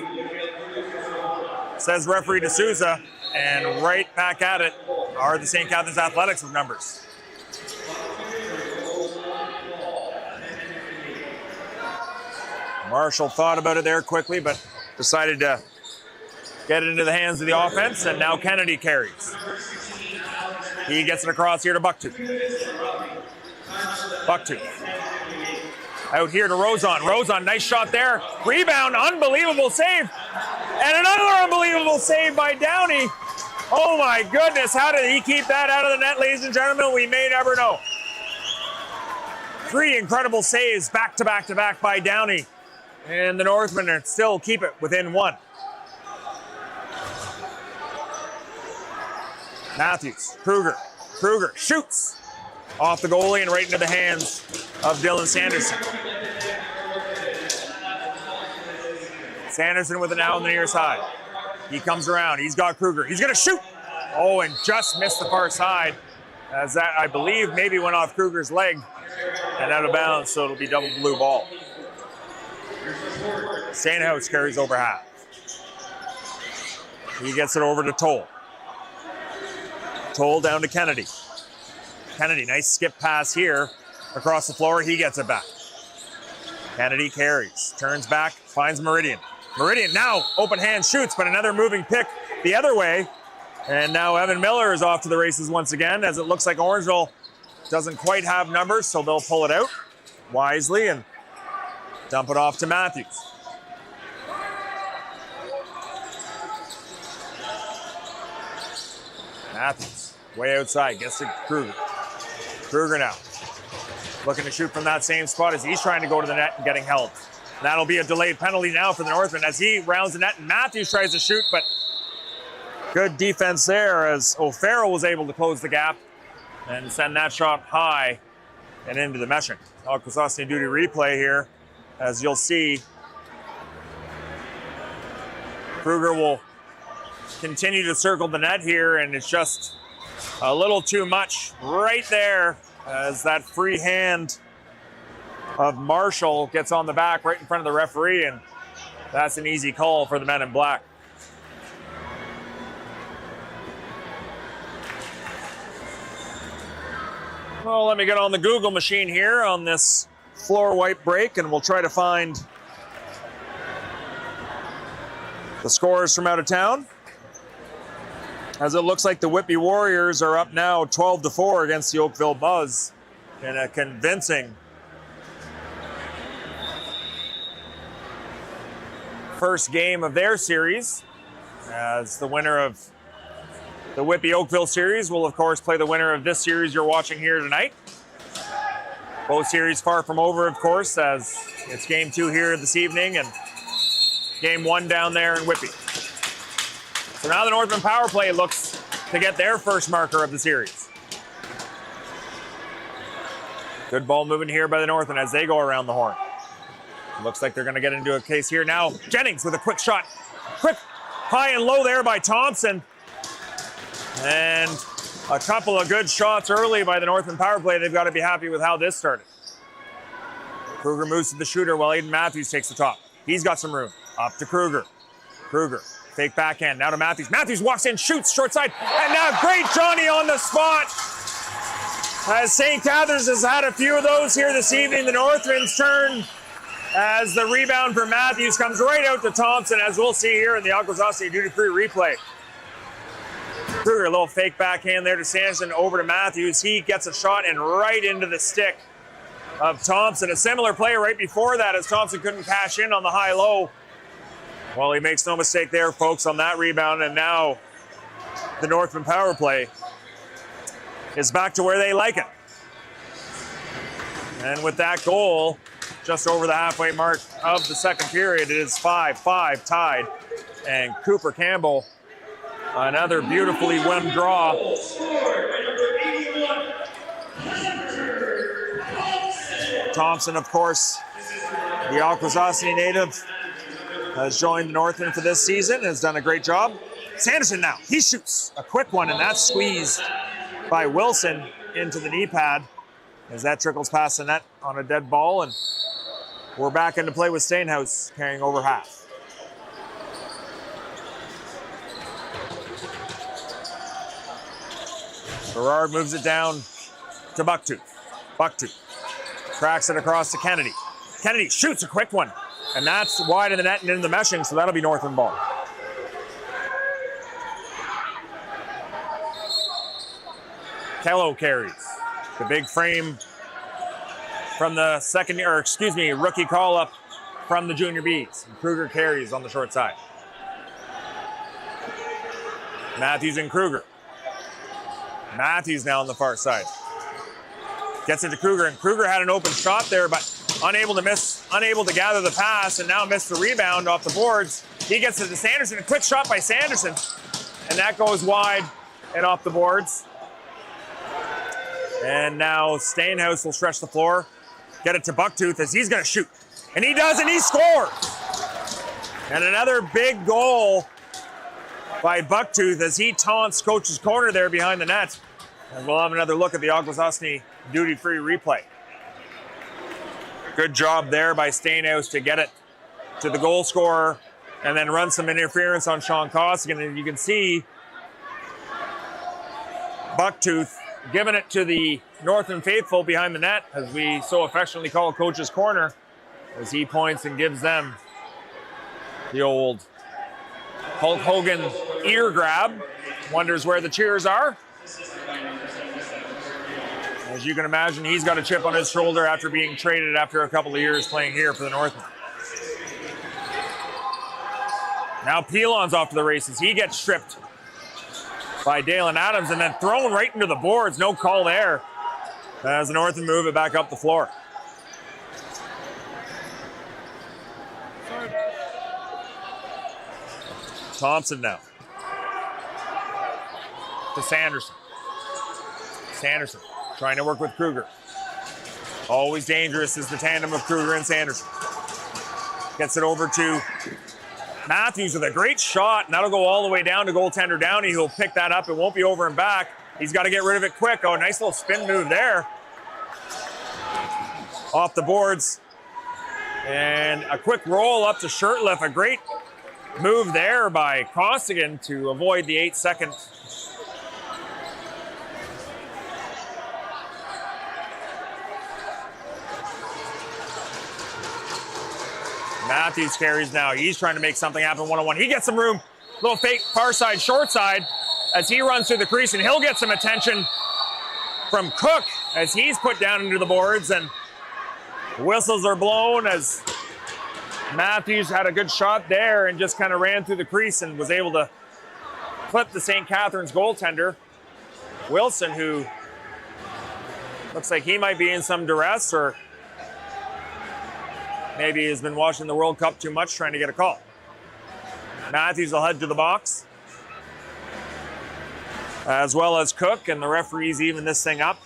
[SPEAKER 1] says referee D'Souza, and right back at it are the St. Catharines Athletics with numbers. Marshall thought about it there quickly, but decided to get it into the hands of the offense, and now Kennedy carries. He gets it across here to Bucktooth. Bucktooth. Out here to Rozon. Rozon, nice shot there. Rebound, unbelievable save. And another unbelievable save by Downey. Oh my goodness, how did he keep that out of the net, ladies and gentlemen? We may never know. Three incredible saves back to back to back by Downey. And the Northmen still keep it within one. Matthews, Kruger. Kruger shoots off the goalie and right into the hands of Dylan Sanderson. Sanderson with it now on the near side. He comes around, he's got Kruger. He's gonna shoot. Oh, and just missed the far side. as that, I believe, maybe went off Kruger's leg and out of bounds, so it'll be double blue ball. Stenhouse carries over half. He gets it over to Toll. Toll down to Kennedy. Kennedy, nice skip pass here across the floor. He gets it back. Kennedy carries, turns back, finds Meridian. Meridian now open hand shoots, but another moving pick the other way. And now Evan Miller is off to the races once again, as it looks like Orangeville doesn't quite have numbers, so they'll pull it out wisely and dump it off to Matthews. Matthews, way outside, gets to Kruger. Kruger now, looking to shoot from that same spot as he's trying to go to the net and getting held. That'll be a delayed penalty now for the Northmen as he rounds the net and Matthews tries to shoot, but good defense there as O'Farrell was able to close the gap and send that shot high and into the meshing. Akwesasne duty replay here, as you'll see. Kruger will continue to circle the net here, and it's just a little too much right there as that free hand of Marshall gets on the back right in front of the referee, and that's an easy call for the men in black. Well, let me get on the Google machine here on this floor wipe break, and we'll try to find the scores from out of town. As it looks like the Whitby Warriors are up now 12-4 against the Oakville Buzz in a convincing first game of their series, as the winner of the Whitby Oakville series will of course play the winner of this series you're watching here tonight. Both series far from over, of course, as it's game 2 here this evening and game 1 down there in Whitby. So now the Northman power play looks to get their first marker of the series. Good ball moving here by the Northmen as they go around the horn. Looks like they're going to get into a case here now. Jennings with a quick shot. Quick, high and low there by Thompson. And a couple of good shots early by the Northman power play. They've got to be happy with how this started. Kruger moves to the shooter while Aiden Matthews takes the top. He's got some room. Up to Kruger. Kruger, fake backhand, now to Matthews. Matthews walks in, shoots, short side, and now great Johnny on the spot. As St. Catharines has had a few of those here this evening, the Northmen's turn as the rebound for Matthews comes right out to Thompson, as we'll see here in the Akwesasne duty-free replay. Kruger, a little fake backhand there to Sanderson, over to Matthews. He gets a shot and right into the stick of Thompson. A similar play right before that as Thompson couldn't cash in on the high-low. Well, he makes no mistake there, folks, on that rebound, and now the Northman power play is back to where they like it. And with that goal, just over the halfway mark of the second period, it is 5-5 tied. And Cooper Campbell, another beautifully won draw. Thompson, of course, the Akwesasne native, has joined the Northmen for this season, has done a great job. Sanderson now, he shoots a quick one, and that's squeezed by Wilson into the knee pad as that trickles past the net on a dead ball, and we're back into play with Stenhouse carrying over half. Gerard moves it down to Bucktooth. Bucktooth cracks it across to Kennedy. Kennedy shoots a quick one, and that's wide of the net and into the meshing, so that'll be Northman ball. Kello carries. The big frame from the rookie call-up from the Junior Bs. And Kruger carries on the short side. Matthews and Kruger. Matthews now on the far side. Gets it to Kruger, and Kruger had an open shot there, but unable to gather the pass, and now missed the rebound off the boards. He gets it to Sanderson, a quick shot by Sanderson, and that goes wide and off the boards. And now Stenhouse will stretch the floor, get it to Bucktooth as he's going to shoot. And he does, and he scores! And another big goal by Bucktooth as he taunts Coach's corner there behind the net. And we'll have another look at the Akwesasne duty-free replay. Good job there by Stainhouse to get it to the goal scorer and then run some interference on Sean Costigan. And you can see Bucktooth giving it to the Northmen faithful behind the net, as we so affectionately call Coach's Corner, as he points and gives them the old Hulk Hogan ear grab. Wonders where the cheers are. As you can imagine, he's got a chip on his shoulder after being traded after a couple of years playing here for the Northmen. Now Pilon's off to the races. He gets stripped by Dalen Adams and then thrown right into the boards. No call there as the Northmen move it back up the floor. Thompson now to Sanderson. Sanderson trying to work with Kruger. Always dangerous is the tandem of Kruger and Sanderson. Gets it over to Matthews with a great shot, and that'll go all the way down to goaltender Downey, who'll pick that up. It won't be over and back. He's got to get rid of it quick. Oh, nice little spin move there. Off the boards. And a quick roll up to Shirtliff. A great move there by Costigan to avoid the 8-second Matthews carries now. He's trying to make something happen one-on-one. He gets some room. Little fake far side, short side as he runs through the crease, and he'll get some attention from Cook as he's put down into the boards, and whistles are blown as Matthews had a good shot there and just kind of ran through the crease and was able to clip the St. Catharines goaltender, Wilson, who looks like he might be in some duress, or maybe has been watching the World Cup too much trying to get a call. Matthews will head to the box, as well as Cook, and the referees even this thing up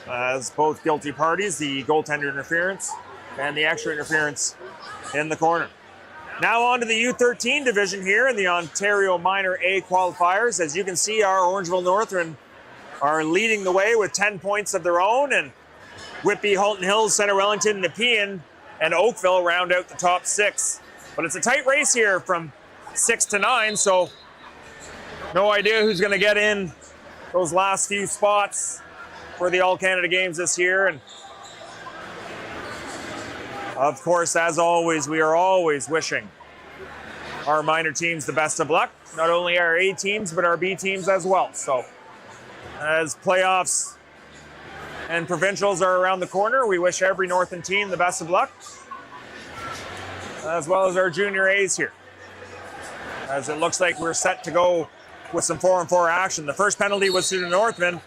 [SPEAKER 1] as both guilty parties, the goaltender interference and the extra interference in the corner. Now on to the U13 division here in the Ontario Minor A qualifiers. As you can see, our Orangeville Northmen are leading the way with 10 points of their own, and Whitby, Halton Hills, Centre Wellington, Nepean, and Oakville round out the top 6. But it's a tight race here from 6 to 9, so no idea who's going to get in those last few spots for the All-Canada Games this year. And of course, as always, we are always wishing our minor teams the best of luck. Not only our A teams, but our B teams as well. So as playoffs and provincials are around the corner, we wish every Northern team the best of luck, as well as our junior A's here, as it looks like we're set to go with some 4-on-4 action. The first penalty was to the Northmen,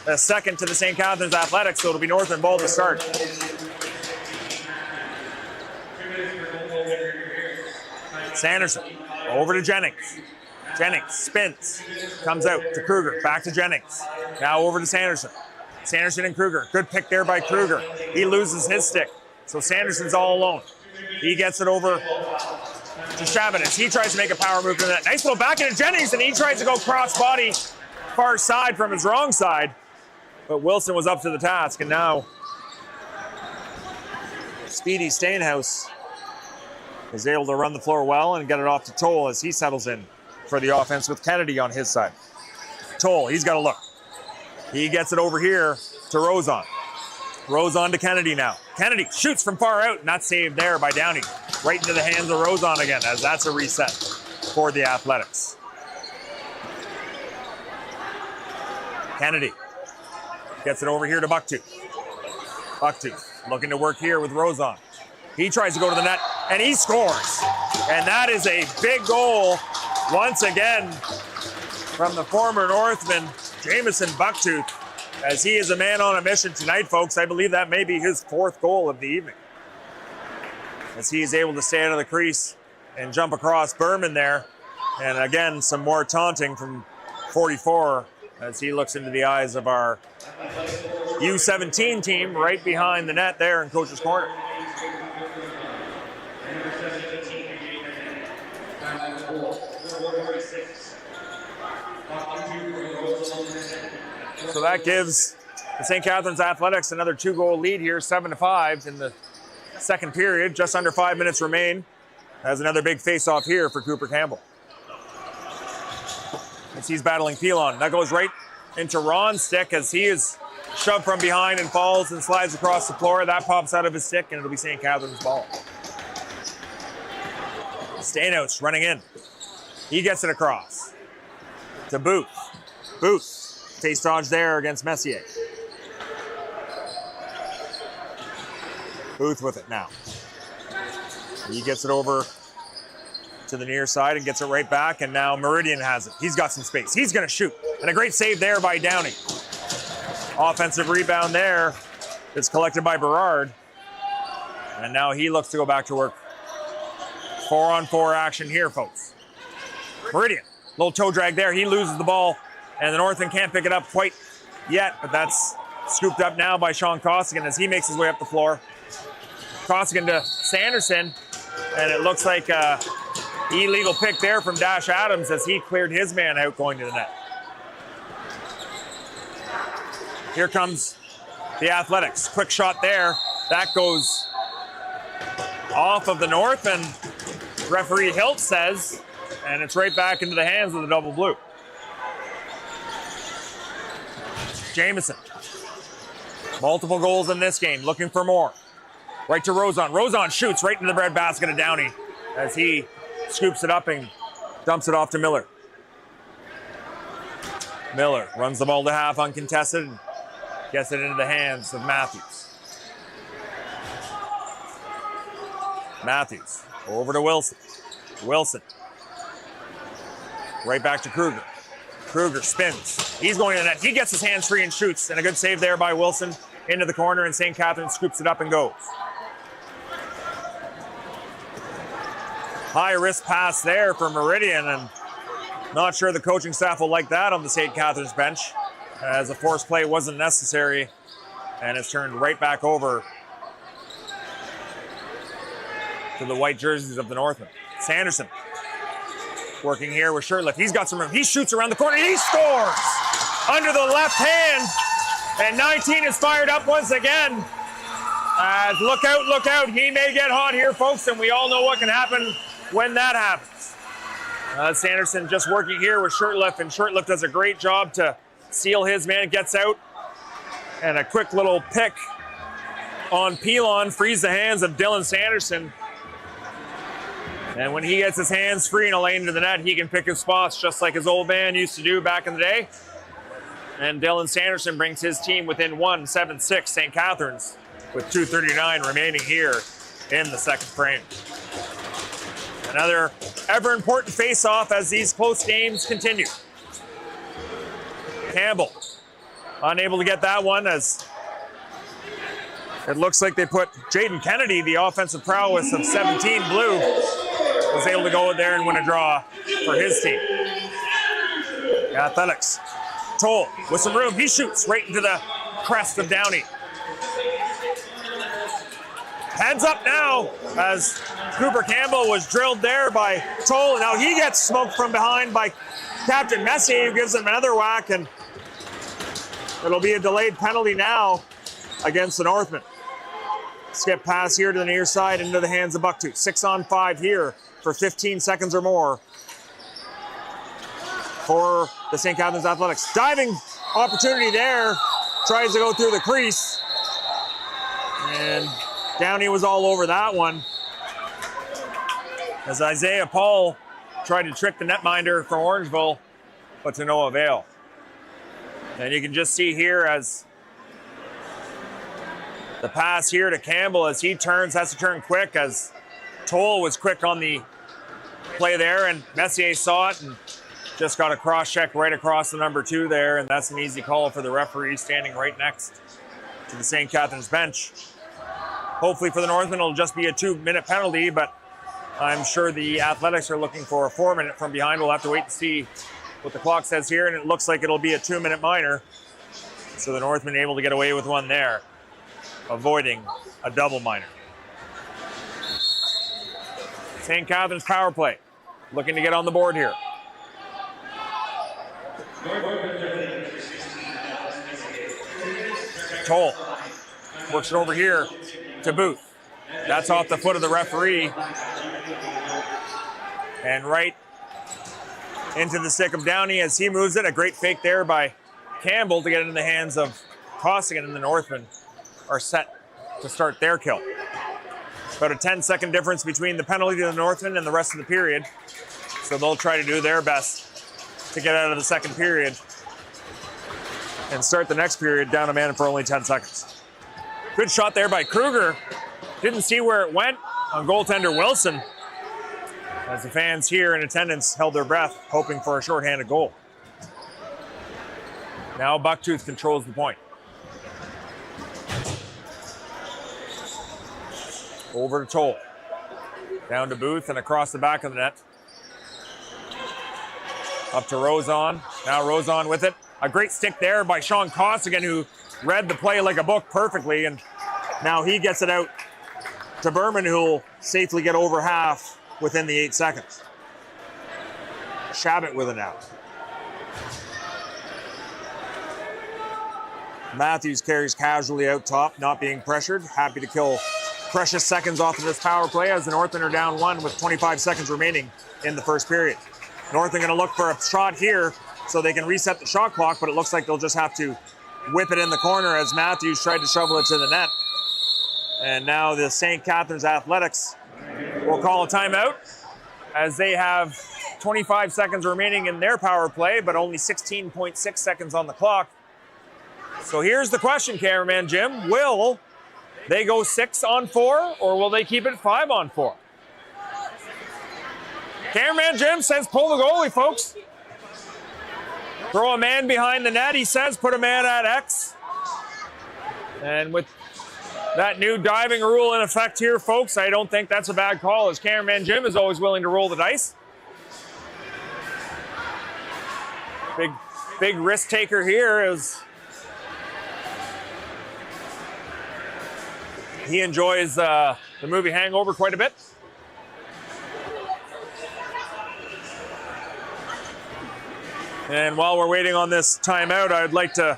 [SPEAKER 1] the second to the St. Catharines Athletics, so it'll be Northern ball to start. Sanderson over to Jennings. Jennings spins, comes out to Kruger, back to Jennings. Now over to Sanderson. Sanderson and Kruger. Good pick there by Kruger. He loses his stick, so Sanderson's all alone. He gets it over to Chabanez. He tries to make a power move to that. Nice little back into Jennings, and he tries to go cross-body far side from his wrong side. But Wilson was up to the task, and now Speedy Stainhouse is able to run the floor well and get it off to Toll as he settles in for the offense with Kennedy on his side. Toll, he's got to look. He gets it over here to Rozon. Rozon to Kennedy now. Kennedy shoots from far out, not saved there by Downey. Right into the hands of Rozon again, as that's a reset for the Athletics. Kennedy gets it over here to Bucktooth. Bucktooth looking to work here with Rozon. He tries to go to the net, and he scores. And that is a big goal once again from the former Northman, Jamison Bucktooth, as he is a man on a mission tonight, folks. I believe that may be his 4th goal of the evening, as he is able to stay out of the crease and jump across Berman there. And again, some more taunting from 44 as he looks into the eyes of our U17 team right behind the net there in Coach's Corner. So that gives the St. Catharines Athletics another 2-goal lead here, 7-5 in the second period. Just under 5 minutes remain. Has another big face-off here for Cooper Campbell. As he's battling Pilon. That goes right into Ron's stick as he is shoved from behind and falls and slides across the floor. That pops out of his stick and it'll be St. Catharines' ball. Stainouts running in. He gets it across to Booth. Booth, face dodge there against Messier. Booth with it now. He gets it over to the near side and gets it right back, and now Meridian has it. He's got some space. He's going to shoot. And a great save there by Downey. Offensive rebound there. It's collected by Berard. And now he looks to go back to work. 4-on-4 action here, folks. Meridian, little toe drag there. He loses the ball, and the Northmen can't pick it up quite yet, but that's scooped up now by Sean Costigan as he makes his way up the floor. Costigan to Sanderson, and it looks like an illegal pick there from Dash Adams as he cleared his man out going to the net. Here comes the Athletics. Quick shot there. That goes off of the Northmen, referee Hilt says, and it's right back into the hands of the double blue. Jamieson. Multiple goals in this game, looking for more. Right to Rozon. Rozon shoots right into the breadbasket of Downey as he scoops it up and dumps it off to Miller. Miller runs the ball to half uncontested and gets it into the hands of Matthews. Matthews over to Wilson. Wilson. Right back to Kruger. Kruger spins. He's going to the net. He gets his hands free and shoots. And a good save there by Wilson into the corner, and St. Catharines scoops it up and goes. High risk pass there for Meridian, and not sure the coaching staff will like that on the St. Catharines bench, as a forced play wasn't necessary, and it's turned right back over to the white jerseys of the Northmen. Sanderson working here with Shirtliff. He's got some room. He shoots around the corner. He scores under the left hand. And 19 is fired up once again. Look out, look out. He may get hot here, folks, and we all know what can happen when that happens. Sanderson just working here with Shirtliff, and Shirtliff does a great job to seal his man. Gets out. And a quick little pick on Pilon frees the hands of Dylan Sanderson. And when he gets his hands free in a lane to the net, he can pick his spots just like his old man used to do back in the day. And Dylan Sanderson brings his team within 7-6 St. Catharines with 2:39 remaining here in the second frame. Another ever important face-off as these close games continue. Campbell unable to get that one as it looks like they put Jaden Kennedy, the offensive prowess of 17 blue, was able to go in there and win a draw for his team. Athletics. Toll with some room. He shoots right into the crest of Downey. Heads up now as Cooper Campbell was drilled there by Toll, and now he gets smoked from behind by Captain Messier, who gives him another whack, and it'll be a delayed penalty now against the Northmen. Skip pass here to the near side into the hands of Bucktooth. 6-on-5 here for 15 seconds or more for the St. Catharines Athletics. Diving opportunity there. Tries to go through the crease. And Downey was all over that one as Isaiah Paul tried to trick the netminder from Orangeville, but to no avail. And you can just see here as the pass here to Campbell as he turns, has to turn quick as Toll was quick on the play there, and Messier saw it and just got a cross-check right across the number 2 there, and that's an easy call for the referee standing right next to the St. Catharines bench. Hopefully for the Northmen, it'll just be a 2-minute penalty, but I'm sure the Athletics are looking for a 4-minute from behind. We'll have to wait and see what the clock says here, and it looks like it'll be a 2-minute minor. So the Northmen able to get away with one there, avoiding a double minor. St. Catharines power play, looking to get on the board here. Toll. Works it over here to Booth. That's off the foot of the referee. And right into the stick of Downey as he moves it. A great fake there by Campbell to get it in the hands of Costigan, and the Northmen are set to start their kill. About a 10-second difference between the penalty to the Northmen and the rest of the period. So they'll try to do their best to get out of the second period and start the next period down a man for only 10 seconds. Good shot there by Kruger. Didn't see where it went on goaltender Wilson, as the fans here in attendance held their breath, hoping for a shorthanded goal. Now Bucktooth controls the point. Over to Toll. Down to Booth and across the back of the net. Up to Rozon. Now Rozon with it. A great stick there by Sean Costigan, who read the play like a book perfectly, and now he gets it out to Berman, who will safely get over half within the 8 seconds. Shabbat with it now. Matthews carries casually out top, not being pressured. Happy to kill precious seconds off of this power play as the Northmen are down 1 with 25 seconds remaining in the first period. Northmen going to look for a shot here so they can reset the shot clock, but it looks like they'll just have to whip it in the corner as Matthews tried to shovel it to the net. And now the St. Catharines Athletics will call a timeout as they have 25 seconds remaining in their power play, but only 16.6 seconds on the clock. So here's the question, cameraman Jim. Will they go 6-on-4 or will they keep it 5-on-4? Cameraman Jim says pull the goalie, folks. Throw a man behind the net, he says. Put a man at X. And with that new diving rule in effect here, folks, I don't think that's a bad call, as cameraman Jim is always willing to roll the dice. Big risk taker here is he enjoys the movie Hangover quite a bit. And while we're waiting on this timeout, I'd like to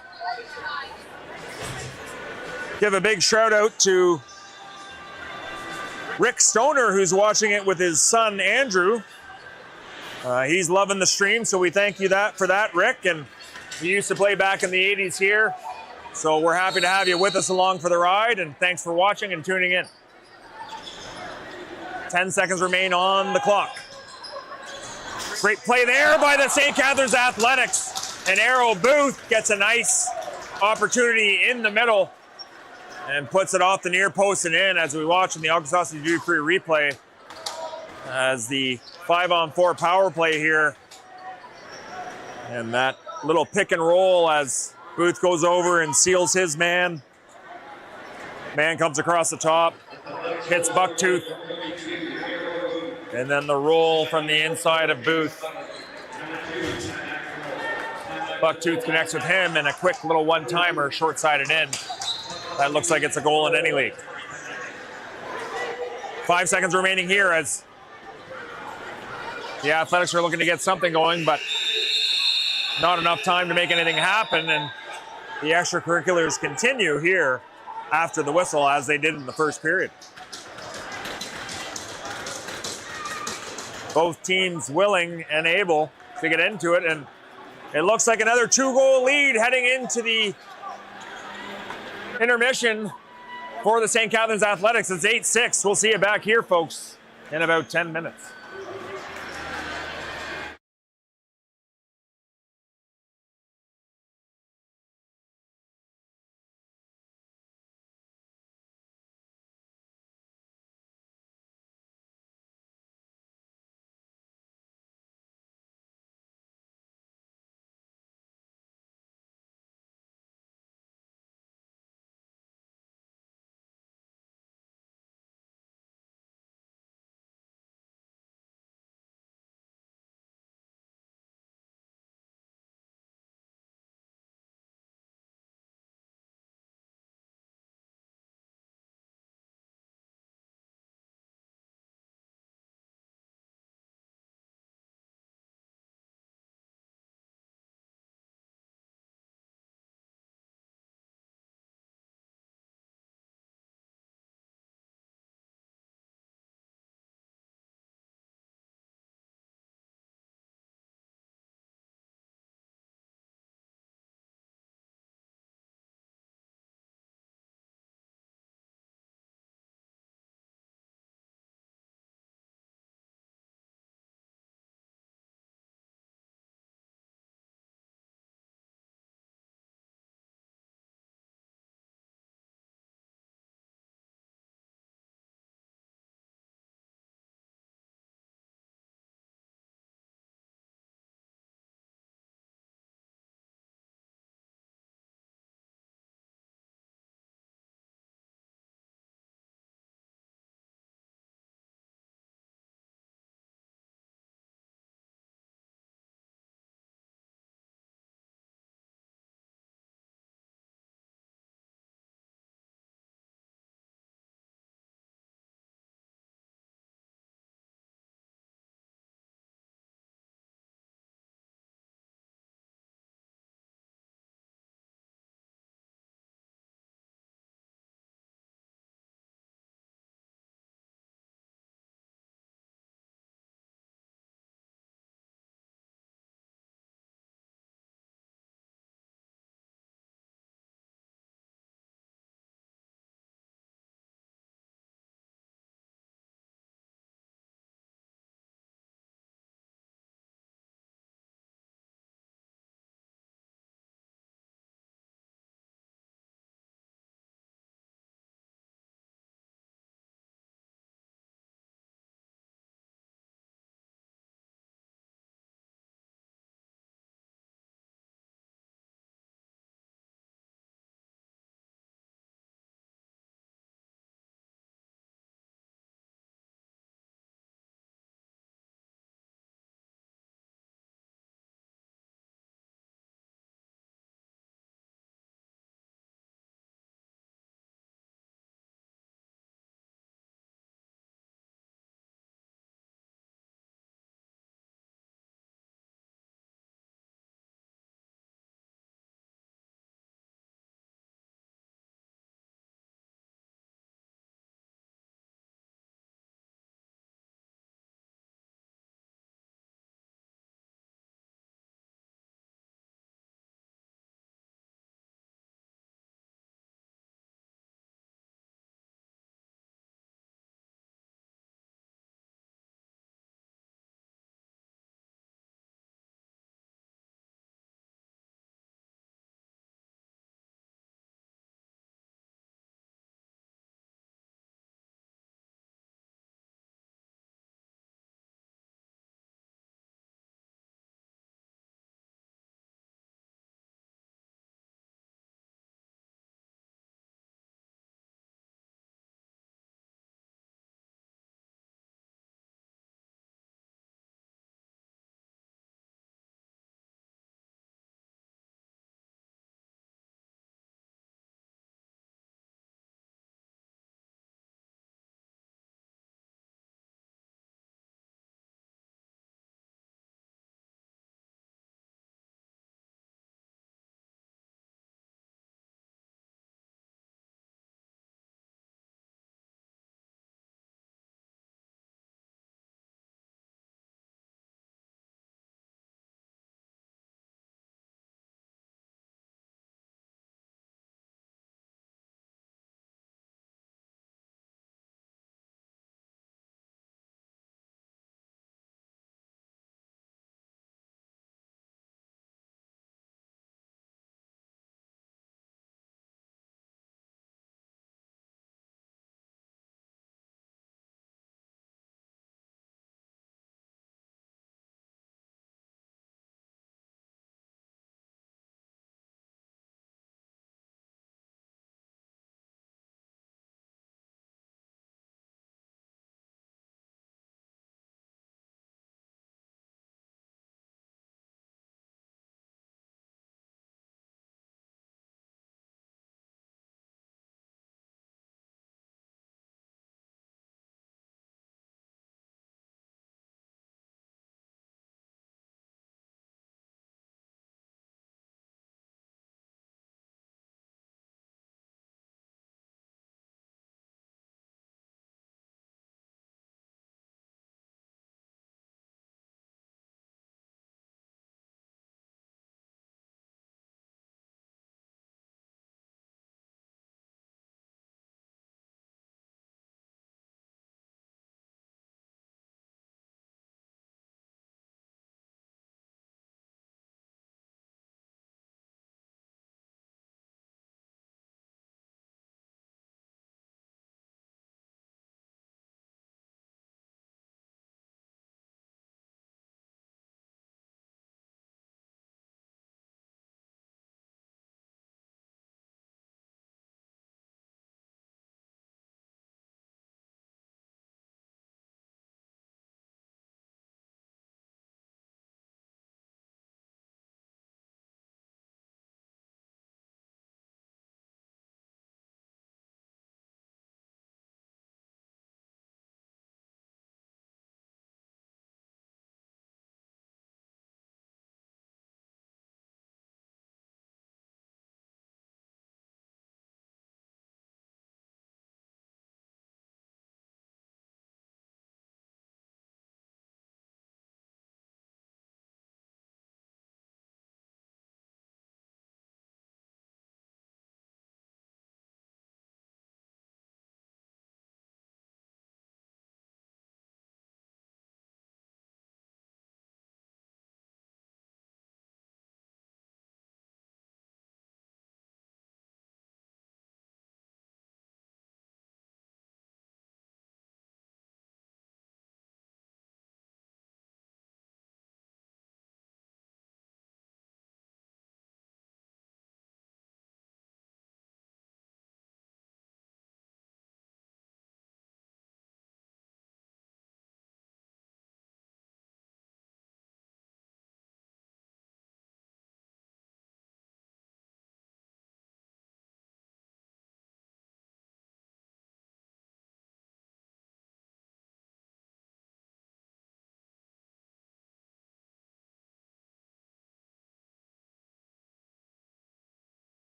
[SPEAKER 1] give a big shout out to Rick Stoner, who's watching it with his son, Andrew. He's loving the stream, so we thank you for that, Rick. And we used to play back in the 80s here, so we're happy to have you with us along for the ride, and thanks for watching and tuning in. 10 seconds remain on the clock. Great play there by the St. Catharines Athletics. And Arrow Booth gets a nice opportunity in the middle and puts it off the near post and in, as we watch in the August Duty-Free replay as the 5-on-4 power play here. And that little pick and roll as Booth goes over and seals his man. Man comes across the top, hits Bucktooth. And then the roll from the inside of Booth. Bucktooth connects with him, and a quick little one-timer, short-sided in. That looks like it's a goal in any league. 5 seconds remaining here as the Athletics are looking to get something going, but not enough time to make anything happen. And the extracurriculars continue here after the whistle, as they did in the first period. Both teams willing and able to get into it, and it looks like another 2-goal lead heading into the intermission for the St. Catharines Athletics. It's 8-6. We'll see you back here, folks, in about 10 minutes.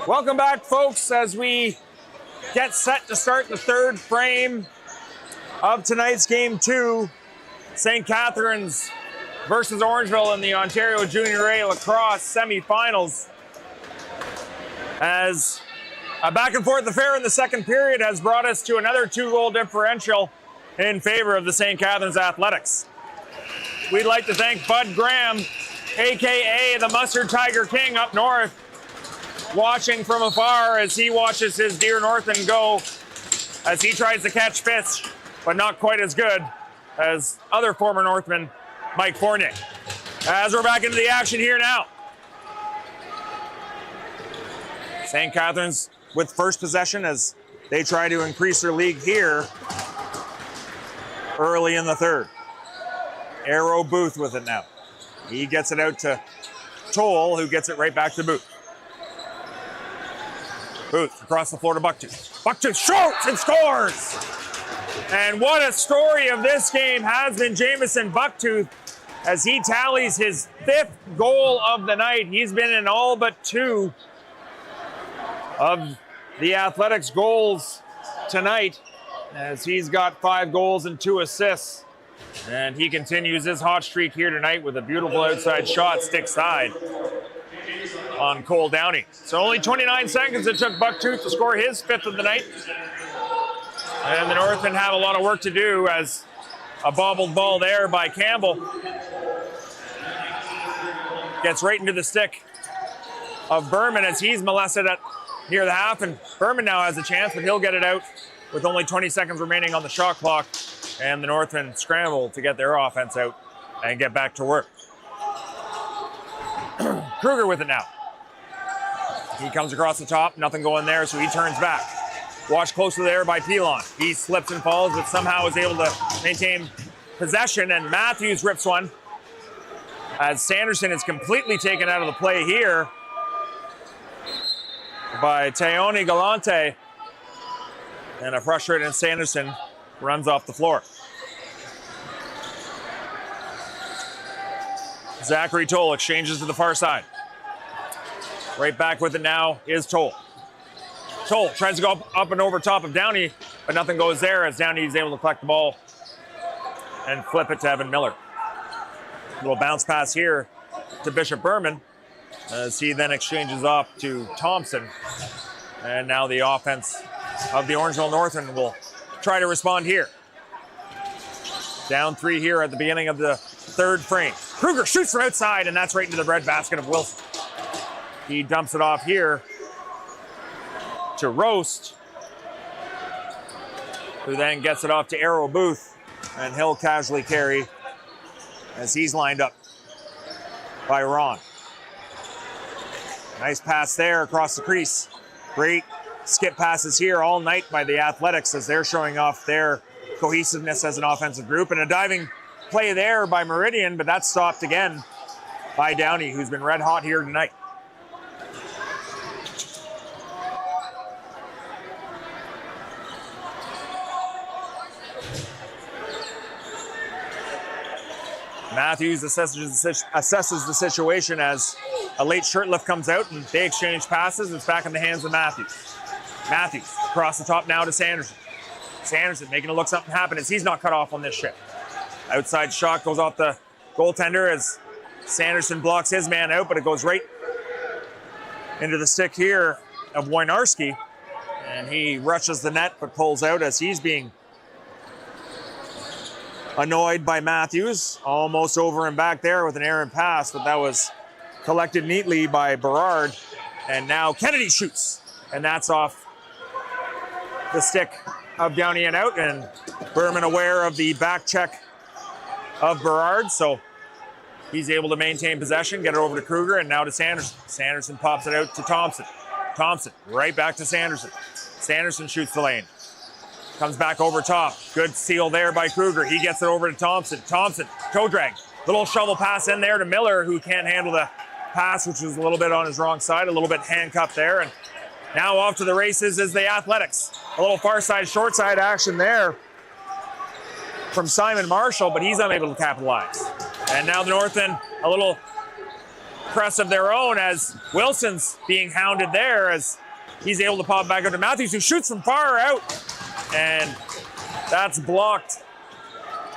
[SPEAKER 1] Welcome back, folks, as we get set to start the third frame of tonight's game 2. St. Catharines versus Orangeville in the Ontario Junior A Lacrosse semifinals. As a back and forth affair in the second period has brought us to another 2-goal differential in favor of the St. Catharines Athletics. We'd like to thank Bud Graham, AKA the Mustard Tiger King up north, watching from afar as he watches his dear Northmen go, as he tries to catch fish, but not quite as good as other former Northmen, Mike Fournier. As we're back into the action here now. St. Catharines with first possession as they try to increase their lead here early in the third. Arrow Booth with it now. He gets it out to Toll, who gets it right back to Booth. Booth across the floor to Bucktooth. Bucktooth shoots and scores! And what a story of this game has been Jamison Bucktooth as he tallies his 5th goal of the night. He's been in all but 2 of the Athletics goals tonight, as he's got 5 goals and 2 assists. And he continues his hot streak here tonight with a beautiful outside shot, stick side, on Cole Downey. So only 29 seconds it took Bucktooth to score his 5th of the night. And the Northmen have a lot of work to do as a bobbled ball there by Campbell gets right into the stick of Berman as he's molested at near the half. And Berman now has a chance, but he'll get it out with only 20 seconds remaining on the shot clock. And the Northmen scramble to get their offense out and get back to work. Kruger with it now. He comes across the top, nothing going there, so he turns back. Watched closely there by Pilon. He slips and falls, but somehow is able to maintain possession, and Matthews rips one as Sanderson is completely taken out of the play here by Teone Galante. And a frustrated Sanderson runs off the floor. Zachary Toll exchanges to the far side. Right back with it now is Toll. Toll tries to go up and over top of Downey, but nothing goes there as Downey is able to collect the ball and flip it to Evan Miller. Little bounce pass here to Bishop Berman as he then exchanges off to Thompson. And now the offense of the Orangeville Northmen will try to respond here. Down 3 here at the beginning of the third frame. Kruger shoots from outside, and that's right into the breadbasket of Wilson. He dumps it off here to Roast, who then gets it off to Arrow Booth, and he'll casually carry as he's lined up by Ron. Nice pass there across the crease. Great skip passes here all night by the Athletics as they're showing off their cohesiveness as an offensive group. And a diving play there by Meridian, but that's stopped again by Downey, who's been red hot here tonight. Matthews assesses the situation as a late shirt lift comes out and they exchange passes. It's back in the hands of Matthews. Matthews across the top now to Sanderson. Sanderson making it look something happen as he's not cut off on this shit. Outside shot goes off the goaltender as Sanderson blocks his man out, but it goes right into the stick here of Wojnarski. And he rushes the net but pulls out as he's being annoyed by Matthews. Almost over and back there with an errant pass, but that was collected neatly by Berard. And now Kennedy shoots, and that's off the stick of Downey and out, and Berman aware of the back check of Berard, so he's able to maintain possession, get it over to Kruger, and now to Sanderson. Sanderson pops it out to Thompson. Thompson right back to Sanderson. Sanderson shoots the lane. Comes back over top. Good steal there by Kruger. He gets it over to Thompson. Thompson, toe drag. Little shovel pass in there to Miller, who can't handle the pass, which was a little bit on his wrong side, a little bit handcuffed there. And now off to the races is the Athletics. A little far side, short side action there from Simon Marshall, but he's unable to capitalize. And now the Northmen a little press of their own as Wilson's being hounded there as he's able to pop back up to Matthews, who shoots from far out. And that's blocked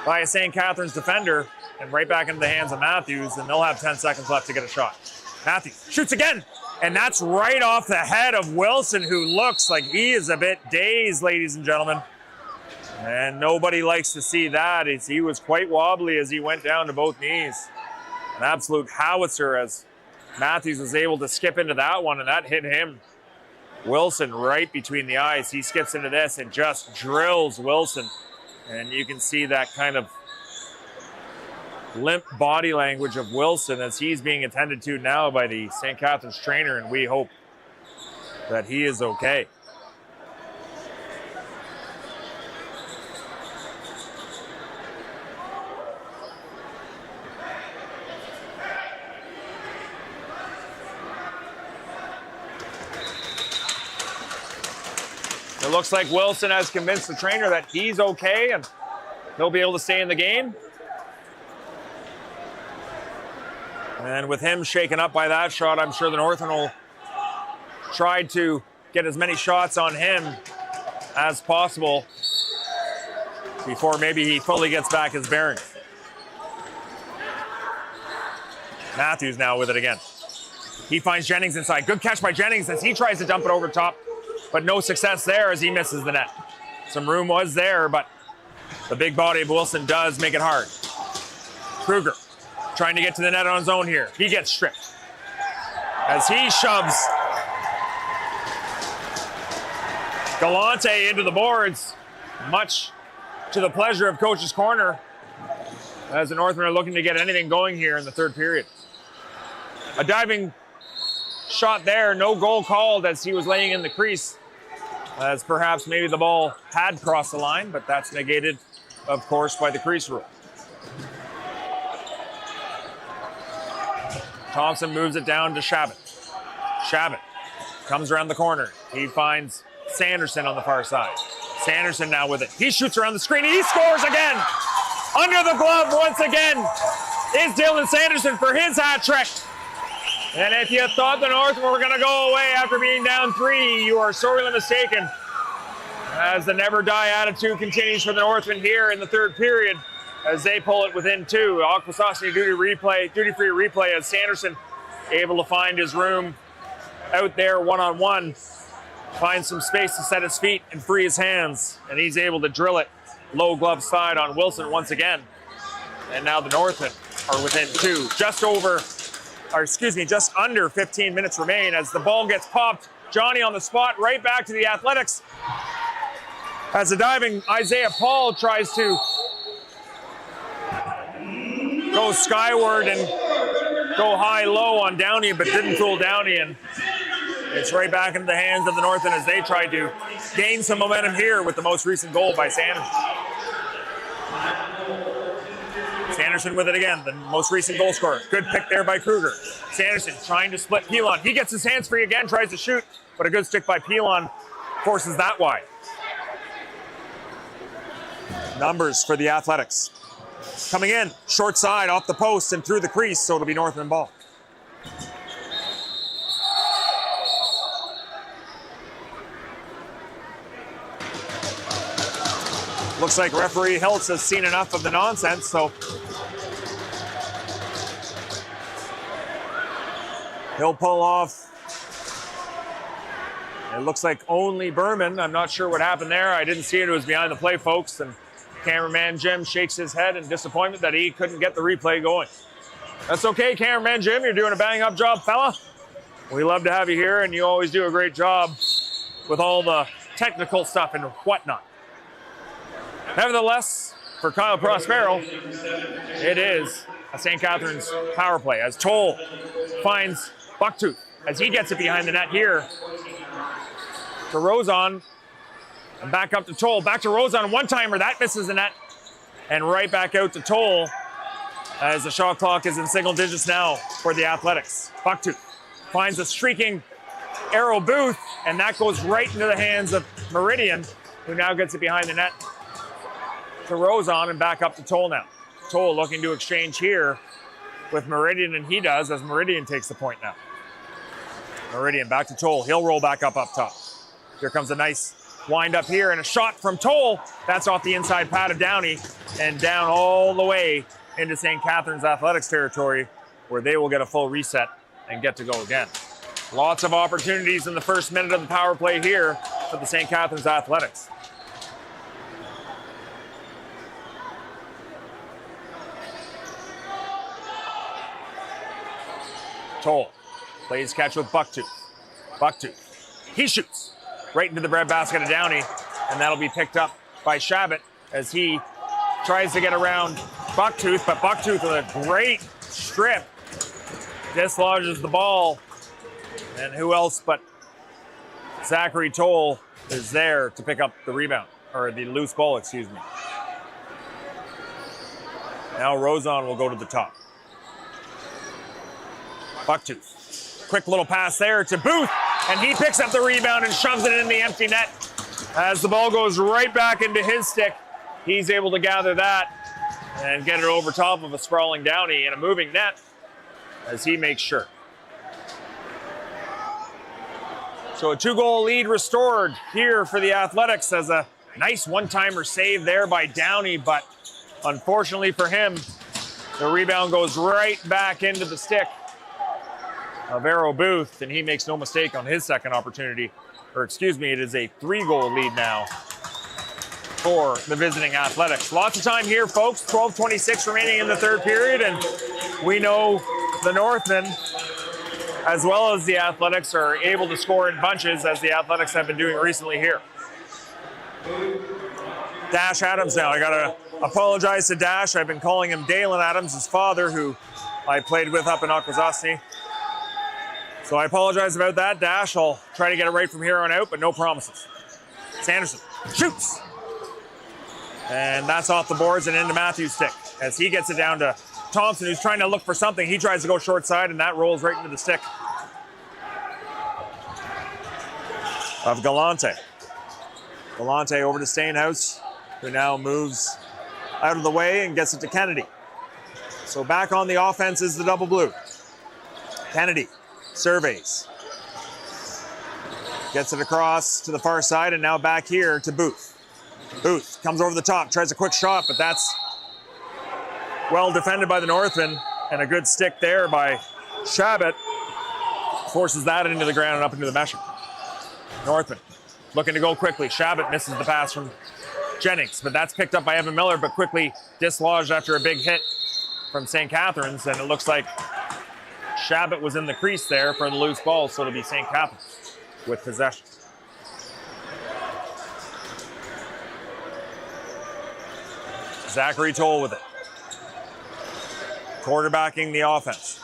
[SPEAKER 1] by a St. Catharines defender and right back into the hands of Matthews, and they'll have 10 seconds left to get a shot. Matthews shoots again, and that's right off the head of Wilson, who looks like he is a bit dazed, ladies and gentlemen. And nobody likes to see that. He was quite wobbly as he went down to both knees. An absolute howitzer as Matthews was able to skip into that one, and that hit him. Wilson right between the eyes. He skips into this and just drills Wilson. And you can see that kind of limp body language of Wilson as he's being attended to now by the St. Catharines trainer, and we hope that he is okay. It looks like Wilson has convinced the trainer that he's okay and he'll be able to stay in the game. And with him shaken up by that shot, I'm sure the Northmen will try to get as many shots on him as possible before maybe he fully gets back his bearings. Matthews now with it again. He finds Jennings inside. Good catch by Jennings as he tries to dump it over top, but no success there as he misses the net. Some room was there, but the big body of Wilson does make it hard. Kruger trying to get to the net on his own here. He gets stripped as he shoves Galante into the boards, much to the pleasure of Coach's Corner, as the Northmen are looking to get anything going here in the third period. A diving shot there, no goal called as he was laying in the crease, as perhaps maybe the ball had crossed the line, but that's negated, of course, by the crease rule. Thompson moves it down to Shabbat. Shabbat comes around the corner. He finds Sanderson on the far side. Sanderson now with it. He shoots around the screen. He scores again. Under the glove once again is Dylan Sanderson for his hat trick. And if you thought the Northmen were going to go away after being down 3, you are sorely mistaken, as the never die attitude continues for the Northmen here in the third period as they pull it within 2. Akwesasne duty-free replay as Sanderson able to find his room out there one-on-one, finds some space to set his feet and free his hands, and he's able to drill it low glove side on Wilson once again. And now the Northmen are within 2. Just under 15 minutes remain as the ball gets popped. Johnny on the spot, right back to the Athletics. As the diving Isaiah Paul tries to go skyward and go high-low on Downey, but didn't fool Downey, and it's right back into the hands of the Northmen as they try to gain some momentum here with the most recent goal by Sanderson. Sanderson with it again, the most recent goal scorer. Good pick there by Kruger. Sanderson trying to split Pilon. He gets his hands free again, tries to shoot, but a good stick by Pilon forces that wide. Numbers for the Athletics. Coming in, short side, off the post and through the crease, so it'll be Northman ball. Looks like referee Hiltz has seen enough of the nonsense, so he'll pull off. It looks like only Berman. I'm not sure what happened there. I didn't see it. It was behind the play, folks. And cameraman Jim shakes his head in disappointment that he couldn't get the replay going. That's okay, cameraman Jim. You're doing a bang-up job, fella. We love to have you here, and you always do a great job with all the technical stuff and whatnot. Nevertheless, for Kyle Prospero, it is a St. Catharines power play as Toll finds Bucktooth as he gets it behind the net here to Rozon and back up to Toll. Back to Rozon, one-timer, that misses the net. And right back out to Toll as the shot clock is in single digits now for the Athletics. Bucktooth finds a streaking Arrow Booth, and that goes right into the hands of Meridian, who now gets it behind the net to Rozon and back up to Toll now. Toll looking to exchange here with Meridian, and he does, as Meridian takes the point now. Meridian back to Toll. He'll roll back up top. Here comes a nice wind up here, and a shot from Toll. That's off the inside pad of Downey and down all the way into St. Catharines Athletics territory, where they will get a full reset and get to go again. Lots of opportunities in the first minute of the power play here for the St. Catharines Athletics. Toll plays catch with Bucktooth. Bucktooth, he shoots right into the breadbasket of Downey, and that'll be picked up by Shabbat as he tries to get around Bucktooth, but Bucktooth with a great strip dislodges the ball. And who else but Zachary Toll is there to pick up the rebound, or the loose ball, excuse me. Now Rozon will go to the top. Bucktooth, quick little pass there to Booth, and he picks up the rebound and shoves it in the empty net. As the ball goes right back into his stick, he's able to gather that and get it over top of a sprawling Downey in a moving net as he makes sure. So a 2-goal lead restored here for the Athletics as a nice one-timer save there by Downey, but unfortunately for him, the rebound goes right back into the stick of Arrow Booth, and he makes no mistake on his second opportunity. Or excuse me, it is a 3-goal lead now for the visiting Athletics. Lots of time here, folks. 12:26 remaining in the third period, and we know the Northmen, as well as the Athletics, are able to score in bunches, as the Athletics have been doing recently here. Dash Adams now. I gotta apologize to Dash. I've been calling him Dalen Adams, his father, who I played with up in Akwesasne. So I apologize about that, Dash. I'll try to get it right from here on out, but no promises. Sanderson shoots. And that's off the boards and into Matthews' stick as he gets it down to Thompson, who's trying to look for something. He tries to go short side, and that rolls right into the stick of Galante. Galante over to Stainhouse, who now moves out of the way and gets it to Kennedy. So back on the offense is the double blue. Kennedy surveys. Gets it across to the far side, and now back here to Booth. Booth comes over the top, tries a quick shot, but that's well defended by the Northmen, and a good stick there by Shabbat forces that into the ground and up into the mesh. Northmen looking to go quickly. Shabbat misses the pass from Jennings, but that's picked up by Evan Miller, but quickly dislodged after a big hit from St. Catharines, and it looks like Shabbat was in the crease there for the loose ball, so it'll be St. Catharines with possession. Zachary Toll with it. Quarterbacking the offense.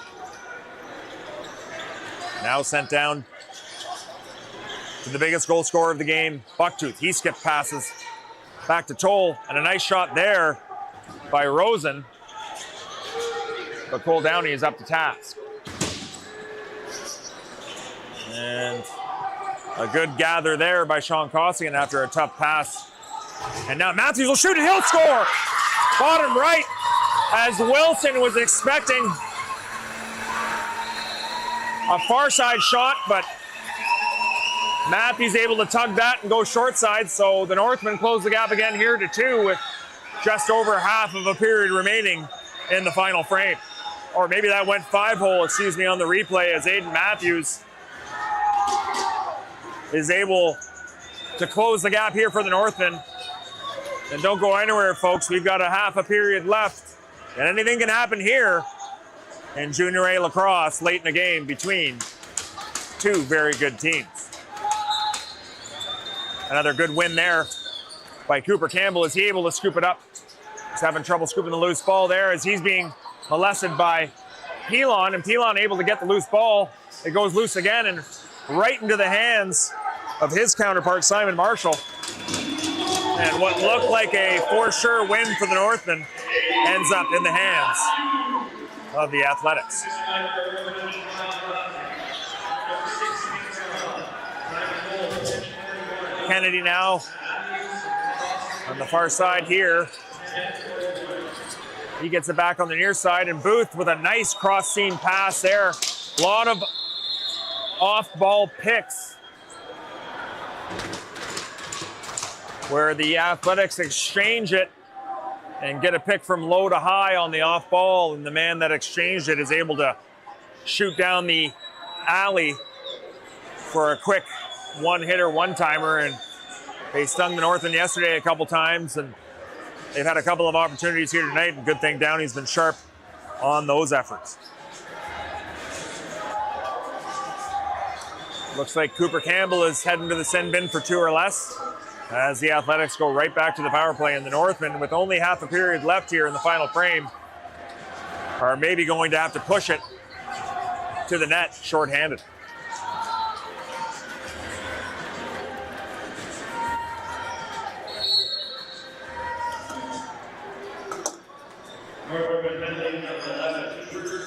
[SPEAKER 1] Now sent down to the biggest goal scorer of the game, Bucktooth. He skipped passes back to Toll, and a nice shot there by Rosen. But Cole Downey is up to task. And a good gather there by Sean Costigan after a tough pass. And now Matthews will shoot and he'll score! Bottom right, as Wilson was expecting a far side shot, but Matthews able to tug that and go short side, so the Northmen close the gap again here to 2 with just over half of a period remaining in the final frame. Or maybe that went 5-hole, excuse me, on the replay, as Aiden Matthews is able to close the gap here for the Northmen. And don't go anywhere, folks. We've got a half a period left, and anything can happen here in Junior A Lacrosse late in the game between two very good teams. Another good win there by Cooper Campbell. Is he able to scoop it up? He's having trouble scooping the loose ball there as he's being molested by Pilon, and Pilon able to get the loose ball. It goes loose again and right into the hands of his counterpart, Simon Marshall. And what looked like a for sure win for the Northmen ends up in the hands of the Athletics. Kennedy now on the far side here. He gets it back on the near side, and Booth with a nice cross-seam pass there. A lot of off-ball picks where the Athletics exchange it and get a pick from low to high on the off ball, and the man that exchanged it is able to shoot down the alley for a quick one-hitter, one-timer, and they stung the Northmen yesterday a couple times, and they've had a couple of opportunities here tonight, and good thing Downey's been sharp on those efforts. Looks like Cooper Campbell is heading to the sin bin for 2 or less, as the Athletics go right back to the power play, and the Northmen, with only half a period left here in the final frame, are maybe going to have to push it to the net shorthanded.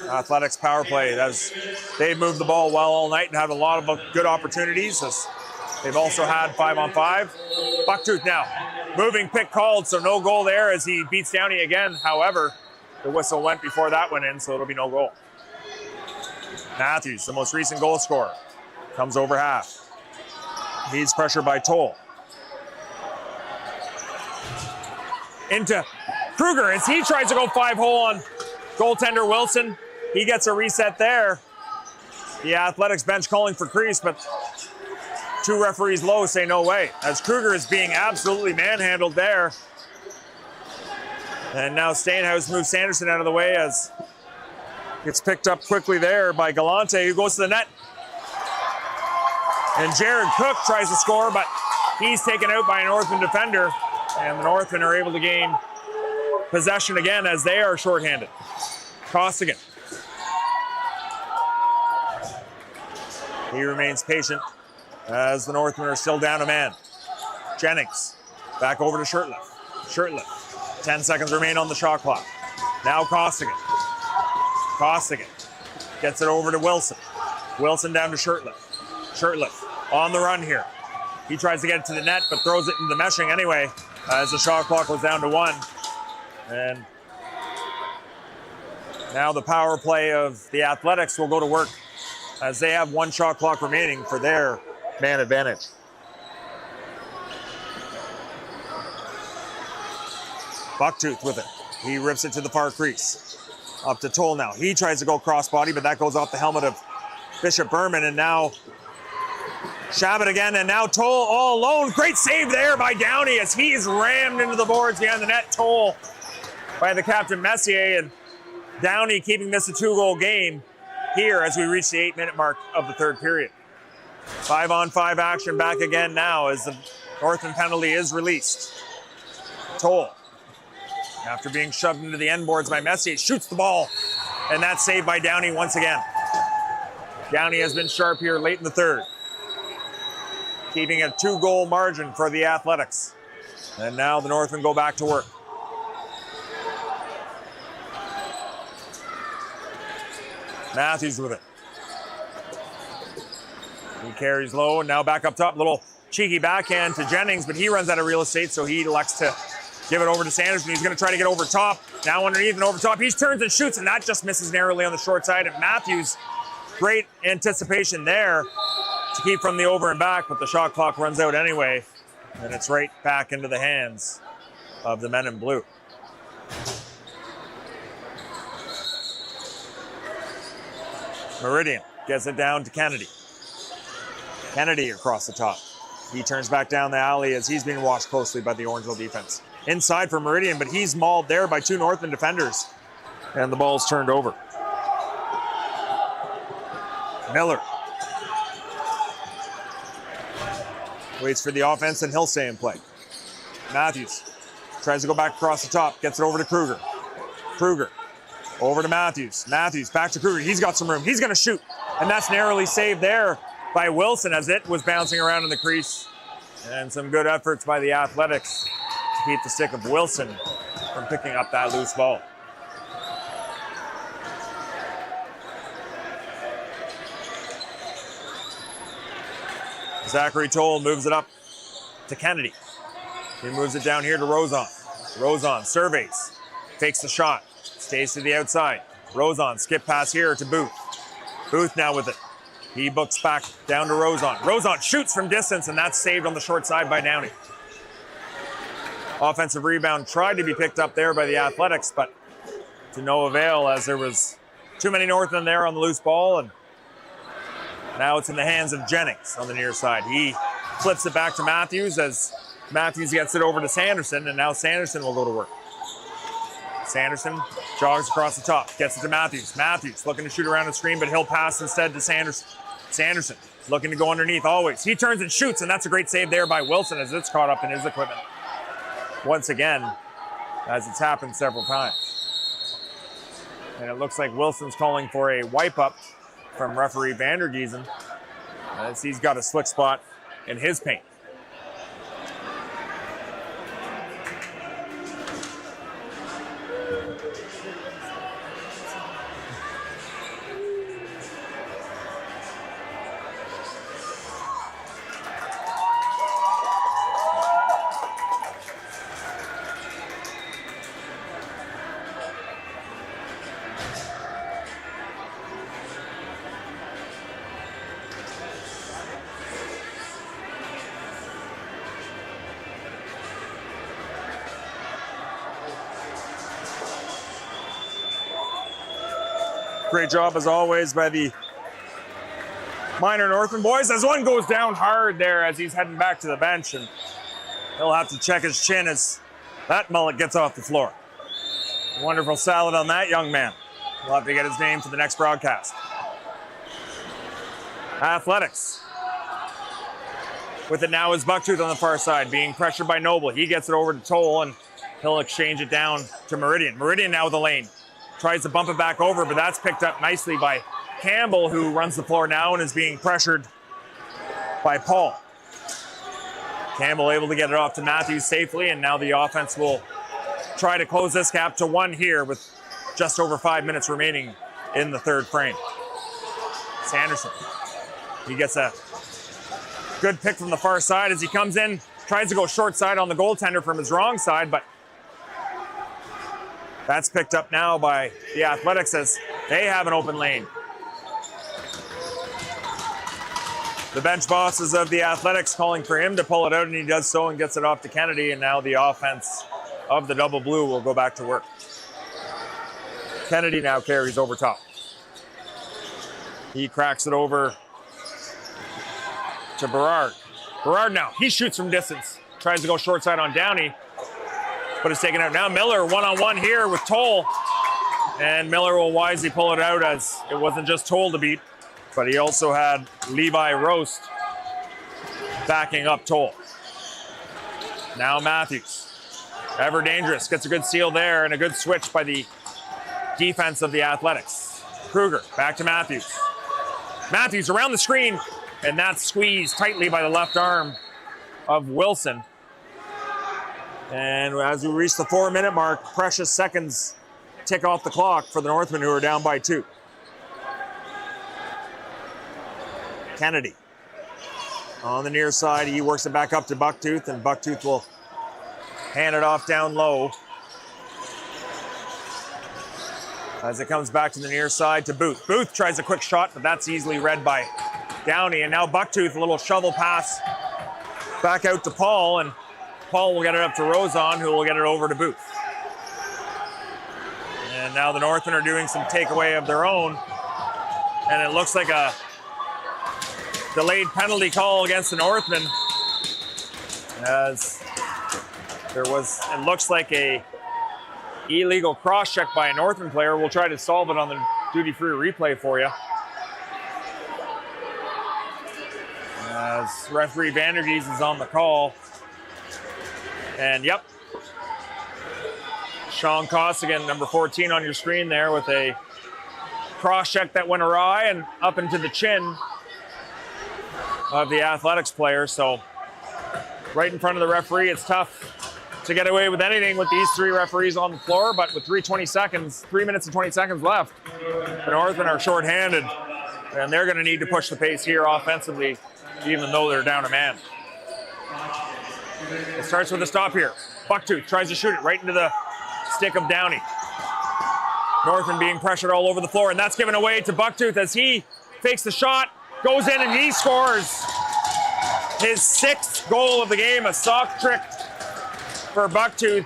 [SPEAKER 1] Athletics power play. They've moved the ball well all night and had a lot of good opportunities. They've also had 5-on-5. Bucktooth now. Moving pick called, so no goal there as he beats Downey again. However, the whistle went before that went in, so it'll be no goal. Matthews, the most recent goal scorer, comes over half. He's pressured by Toll. Into Kruger as he tries to go 5-hole on goaltender Wilson. He gets a reset there. The Athletics bench calling for crease, but 2 referees low say no way, as Kruger is being absolutely manhandled there. And now Stainhouse moves Sanderson out of the way as gets picked up quickly there by Galante, who goes to the net. And Jared Cook tries to score, but he's taken out by a Northman defender, and the Northmen are able to gain possession again as they are shorthanded. Costigan. He remains patient as the Northmen are still down a man. Jennings back over to Shirtliff. Shirtliff. 10 seconds remain on the shot clock. Now Costigan. Costigan gets it over to Wilson. Wilson down to Shirtliff. Shirtliff on the run here. He tries to get it to the net, but throws it into the meshing anyway as the shot clock goes down to 1. And now the power play of the Athletics will go to work as they have 1 shot clock remaining for their man advantage. Bucktooth with it. He rips it to the far crease. Up to Toll now. He tries to go crossbody, but that goes off the helmet of Bishop Berman, and now Shabbat again, and now Toll all alone. Great save there by Downey as he is rammed into the boards behind the net. Toll by the captain Messier, and Downey keeping this a 2-goal game here as we reach the 8-minute mark of the third period. 5-on-5 action back again now as the Northern penalty is released. Toll, after being shoved into the end boards by Messier, shoots the ball, and that's saved by Downey once again. Downey has been sharp here late in the third, keeping a 2-goal margin for the Athletics. And now the Northmen go back to work. Matthews with it. He carries low, and now back up top. Little cheeky backhand to Jennings, but he runs out of real estate, so he elects to give it over to Sanderson. He's going to try to get over top. Now underneath and over top. He turns and shoots, and that just misses narrowly on the short side. And Matthews, great anticipation there to keep from the over and back, but the shot clock runs out anyway, and it's right back into the hands of the men in blue. Meridian gets it down to Kennedy. Kennedy across the top. He turns back down the alley as he's being watched closely by the Orangeville defense. Inside for Meridian, but he's mauled there by 2 Northern defenders, and the ball's turned over. Miller waits for the offense, and he'll stay in play. Matthews tries to go back across the top, gets it over to Kruger. Kruger over to Matthews. Matthews back to Kruger. He's got some room. He's going to shoot, and that's narrowly saved there by Wilson as it was bouncing around in the crease. And some good efforts by the Athletics to keep the stick of Wilson from picking up that loose ball. Zachary Toll moves it up to Kennedy. He moves it down here to Rozon. Rozon surveys, takes the shot, Stays to the outside. Rozon, skip pass here to Booth. Booth now with it. He books back down to Rozon. Rozon shoots from distance, and that's saved on the short side by Downey. Offensive rebound tried to be picked up there by the Athletics, but to no avail as there was too many Northmen there on the loose ball, and now it's in the hands of Jennings on the near side. He flips it back to Matthews as Matthews gets it over to Sanderson, and now Sanderson will go to work. Sanderson jogs across the top, gets it to Matthews. Matthews looking to shoot around the screen, but he'll pass instead to Sanderson. Sanderson looking to go underneath always. He turns and shoots, and that's a great save there by Wilson as it's caught up in his equipment. Once again, as it's happened several times. And it looks like Wilson's calling for a wipe-up from referee Vandergiesen as he's got a slick spot in his paint. Great job, as always, by the minor Northmen boys. As one goes down hard there as he's heading back to the bench, and he'll have to check his chin as that mullet gets off the floor. Wonderful salad on that young man. We'll have to get his name for the next broadcast. Athletics. With it now is Bucktooth on the far side, being pressured by Noble. He gets it over to Toll, and he'll exchange it down to Meridian. Meridian now with the lane. Tries to bump it back over, but that's picked up nicely by Campbell, who runs the floor now and is being pressured by Paul. Campbell able to get it off to Matthews safely, and now the offense will try to close this gap to 1 here with just over 5 minutes remaining in the third frame. Sanderson, he gets a good pick from the far side as he comes in, tries to go short side on the goaltender from his wrong side, but that's picked up now by the Athletics as they have an open lane. The bench bosses of the Athletics calling for him to pull it out, and he does so and gets it off to Kennedy, and now the offense of the double blue will go back to work. Kennedy now carries over top. He cracks it over to Berard. Berard now, he shoots from distance. Tries to go short side on Downey, but it's taken out. Now Miller one-on-one here with Toll, and Miller will wisely pull it out as it wasn't just Toll to beat, but he also had Levi Roast backing up Toll. Now Matthews, ever dangerous, gets a good seal there and a good switch by the defense of the Athletics. Kruger back to Matthews. Matthews around the screen, and that's squeezed tightly by the left arm of Wilson. And as we reach the 4-minute mark, precious seconds tick off the clock for the Northmen, who are down by 2. Kennedy on the near side. He works it back up to Bucktooth, and Bucktooth will hand it off down low as it comes back to the near side to Booth. Booth tries a quick shot, but that's easily read by Downey. And now Bucktooth, a little shovel pass back out to Paul, and Paul will get it up to Rozon, who will get it over to Booth. And now the Northmen are doing some takeaway of their own, and it looks like a delayed penalty call against the Northmen, as there was, it looks like a illegal cross-check by a Northern player. We'll try to solve it on the duty-free replay for you. As referee Vandergies is on the call. And yep, Sean Costigan, number 14 on your screen there, with a cross-check that went awry and up into the chin of the Athletics player. So right in front of the referee, it's tough to get away with anything with these 3 referees on the floor, but with 3 minutes and 20 seconds left, the Northmen are shorthanded, and they're going to need to push the pace here offensively, even though they're down a man. It starts with a stop here. Bucktooth tries to shoot it right into the stick of Downey. Northmen being pressured all over the floor, and that's given away to Bucktooth as he fakes the shot, goes in, and he scores his 6th goal of the game, a sock trick for Bucktooth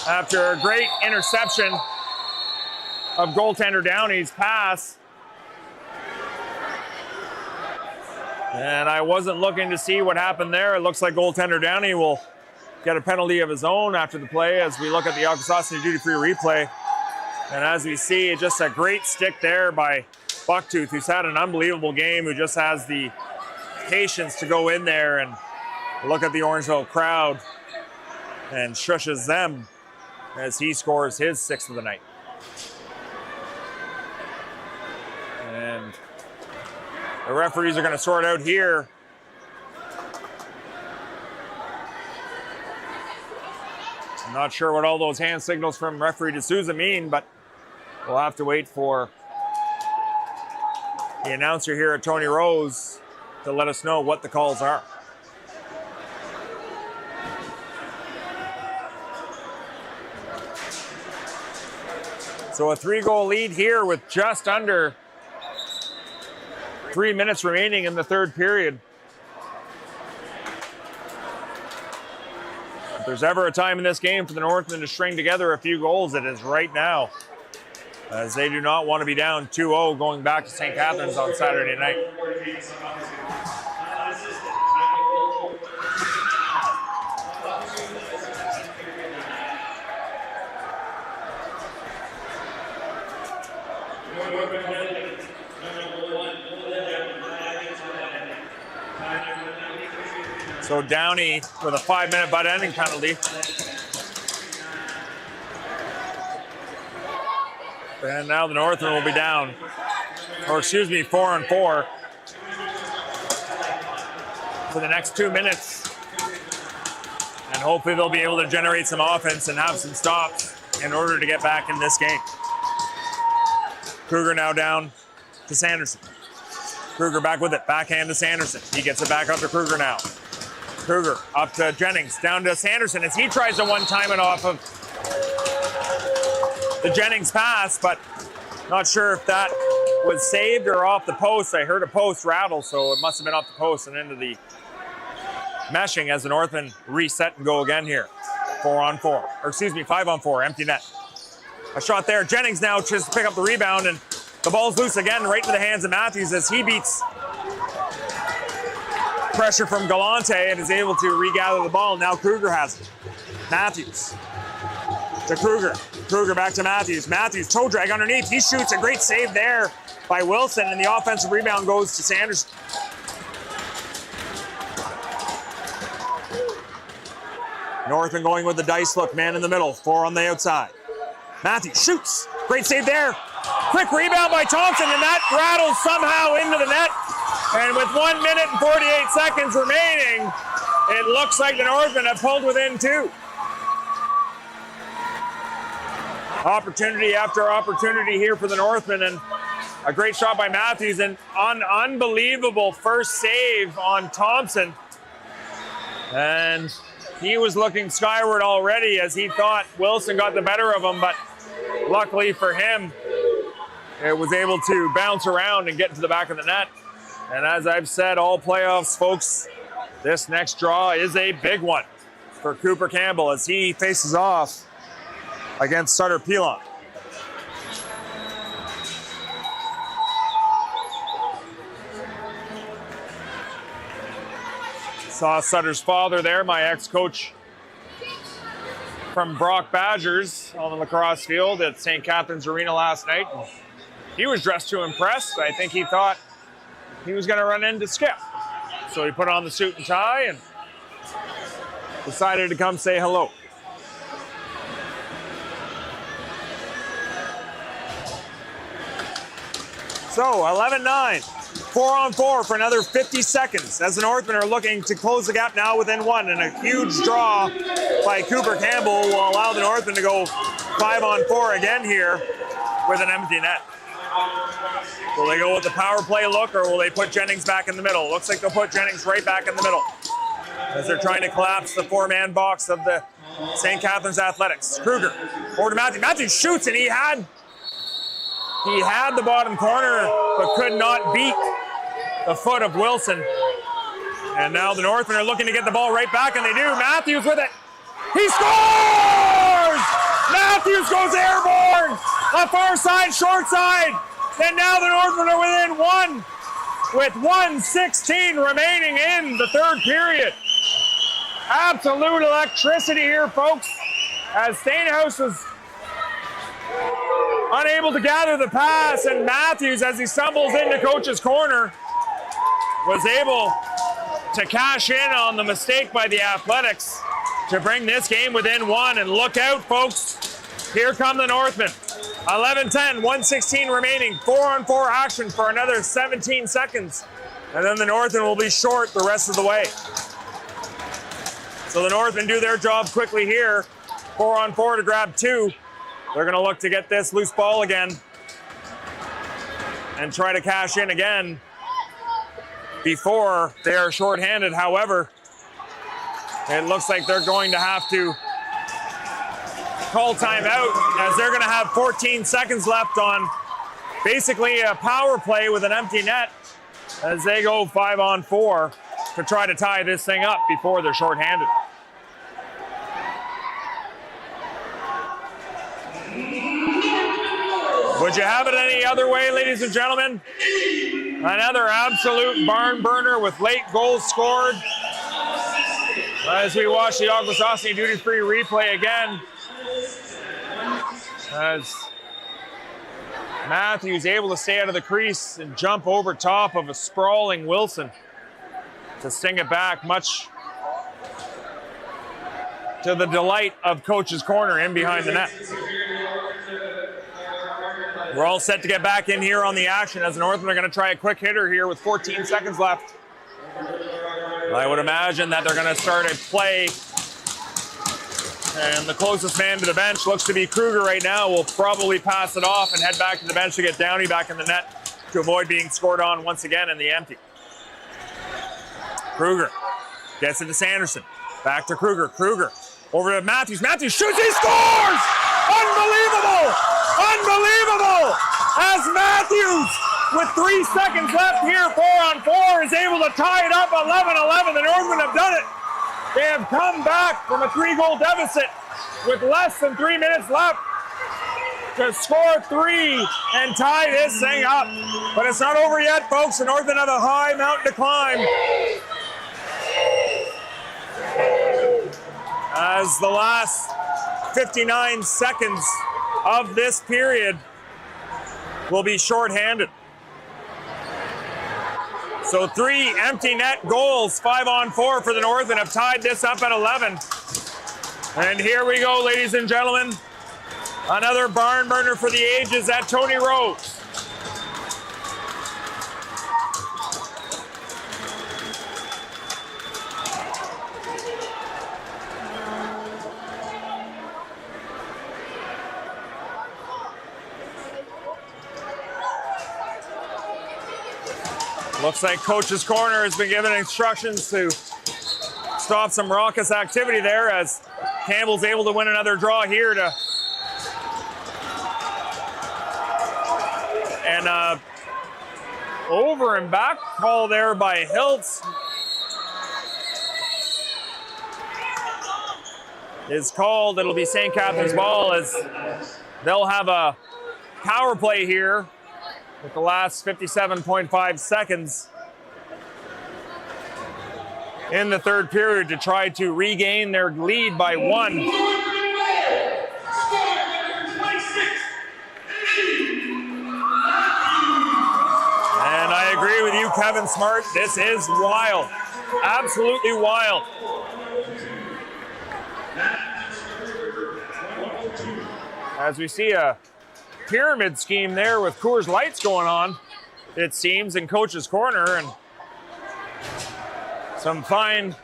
[SPEAKER 1] after a great interception of goaltender Downey's pass. And I wasn't looking to see what happened there. It looks like goaltender Downey will get a penalty of his own after the play as we look at the Akwesasne duty-free replay. And as we see, just a great stick there by Bucktooth, who's had an unbelievable game, who just has the patience to go in there and look at the Orangeville crowd and shushes them as he scores his 6th of the night. And the referees are going to sort out here. I'm not sure what all those hand signals from referee D'Souza mean, but we'll have to wait for the announcer here at Tony Rose to let us know what the calls are. So a 3-goal lead here with just under 3 minutes remaining in the 3rd period. If there's ever a time in this game for the Northmen to string together a few goals, it is right now, as they do not want to be down 2-0 going back to St. Catharines on Saturday night. So Downey with a 5-minute butt ending penalty. And now the Northmen will be down, or excuse me, 4-on-4 for the next 2 minutes. And hopefully they'll be able to generate some offense and have some stops in order to get back in this game. Kruger now down to Sanderson. Kruger back with it, backhand to Sanderson. He gets it back up to Kruger now. Kruger up to Jennings, down to Sanderson as he tries to one-time it off of the Jennings pass, but not sure if that was saved or off the post. I heard a post rattle, so it must have been off the post and into the meshing as the Northmen reset and go again here. 4-on-4, or excuse me, 5-on-4, empty net. A shot there. Jennings now just to pick up the rebound, and the ball's loose again right into the hands of Matthews as he beats pressure from Galante and is able to regather the ball. Now Kruger has it. Matthews to Kruger. Kruger back to Matthews. Matthews toe drag underneath. He shoots, a great save there by Wilson, and the offensive rebound goes to Sanderson. Northmen going with the dice look, man in the middle, 4 on the outside. Matthews shoots, great save there. Quick rebound by Thompson, and that rattles somehow into the net. And with 1 minute and 48 seconds remaining, it looks like the Northmen have pulled within 2. Opportunity after opportunity here for the Northmen, and a great shot by Matthews, and an unbelievable first save on Thompson. And he was looking skyward already as he thought Wilson got the better of him, but luckily for him, it was able to bounce around and get to the back of the net. And as I've said all playoffs, folks, this next draw is a big one for Cooper Campbell as he faces off against Sutter Pilon. Saw Sutter's father there, my ex-coach from Brock Badgers on the lacrosse field at St. Catharines Arena last night. He was dressed to impress. I think he thought he was going to run into Skip. So he put on the suit and tie and decided to come say hello. So 11-9, 4-on-4 for another 50 seconds as the Northmen are looking to close the gap now within 1, and a huge draw by Cooper Campbell will allow the Northmen to go 5-on-4 again here with an empty net. Will they go with the power play look, or will they put Jennings back in the middle? Looks like they'll put Jennings right back in the middle as they're trying to collapse the 4-man box of the St. Catharines Athletics. Kruger over to Matthews. Matthews shoots, and he had He had the bottom corner, but could not beat the foot of Wilson. And now the Northmen are looking to get the ball right back, and they do. Matthews with it. He scores! Matthews goes airborne! On far side, short side. And now the Northmen are within one with 1:16 remaining in the third period. Absolute electricity here, folks, as Stainhouse was unable to gather the pass, and Matthews, as he stumbles into coach's corner, was able to cash in on the mistake by the Athletics to bring this game within one. And look out, folks, here come the Northmen. 11-10, 1:16 remaining, 4-on-4 action for another 17 seconds, and then the Northmen will be short the rest of the way. So the Northmen do their job quickly here, 4-on-4 to grab two. They're going to look to get this loose ball again and try to cash in again before they are shorthanded. However, it looks like they're going to have to call timeout, as they're going to have 14 seconds left on basically a power play with an empty net, as they go 5-on-4 to try to tie this thing up before they're shorthanded. Would you have it any other way, ladies and gentlemen? Another absolute barn burner with late goals scored. As we watch the Akwesasne duty-free replay again, as Matthews able to stay out of the crease and jump over top of a sprawling Wilson to sting it back, much to the delight of coach's corner in behind the net. We're all set to get back in here on the action, as the Northmen are going to try a quick hitter here with 14 seconds left. I would imagine that they're going to start a play, and the closest man to the bench looks to be Kruger right now. Will probably pass it off and head back to the bench to get Downey back in the net to avoid being scored on once again in the empty. Kruger gets it to Sanderson. Back to Kruger. Kruger over to Matthews. Matthews shoots. He scores! Unbelievable! Unbelievable! As Matthews, with 3 seconds left here, 4-on-4, is able to tie it up 11-11. The Northmen have done it. They have come back from a 3-goal deficit with less than 3 minutes left to score 3 and tie this thing up. But it's not over yet, folks. The Northmen have a high mountain to climb, as the last 59 seconds of this period will be shorthanded. So 3 empty net goals, 5-on-4 for the Northmen, have tied this up at 11. And here we go, ladies and gentlemen. Another barn burner for the ages at Tony Rose. Looks like coach's corner has been given instructions to stop some raucous activity there, as Campbell's able to win another draw here to and over and back call there by Hiltz is called. It'll be St. Catharines ball, as they'll have a power play here with the last 57.5 seconds in the third period to try to regain their lead by 1. And I agree with you, Kevin Smart. This is wild. Absolutely wild. As we see a pyramid scheme there with Coors Lights going on, it seems, in coach's corner, and some fine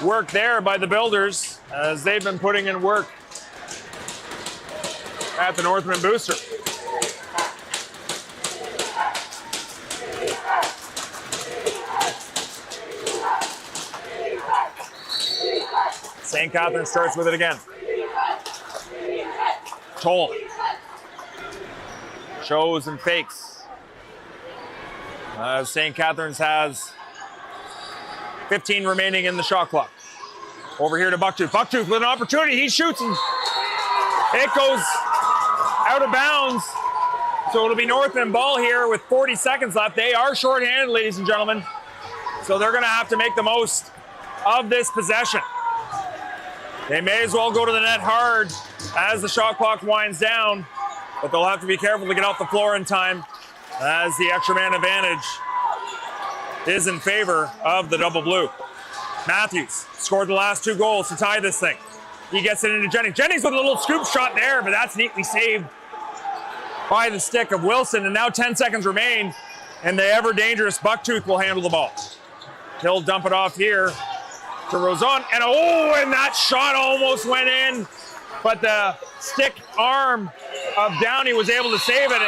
[SPEAKER 1] work there by the builders, as they've been putting in work at the Northman booster. St. Catharines starts with it again. Toll Shows and fakes. St. Catharines has 15 remaining in the shot clock. Over here to Bucktooth. Bucktooth with an opportunity. He shoots and it goes out of bounds. So it'll be Northmen ball here with 40 seconds left. They are shorthanded, ladies and gentlemen. So they're going to have to make the most of this possession. They may as well go to the net hard as the shot clock winds down, but they'll have to be careful to get off the floor in time as the extra man advantage is in favor of the double blue. Matthews scored the last 2 goals to tie this thing. He gets it into Jennings. Jennings with a little scoop shot there, but that's neatly saved by the stick of Wilson. And now 10 seconds remain, and the ever-dangerous Bucktooth will handle the ball. He'll dump it off here to Rozon. And that shot almost went in, but the stick arm of Downey was able to save it.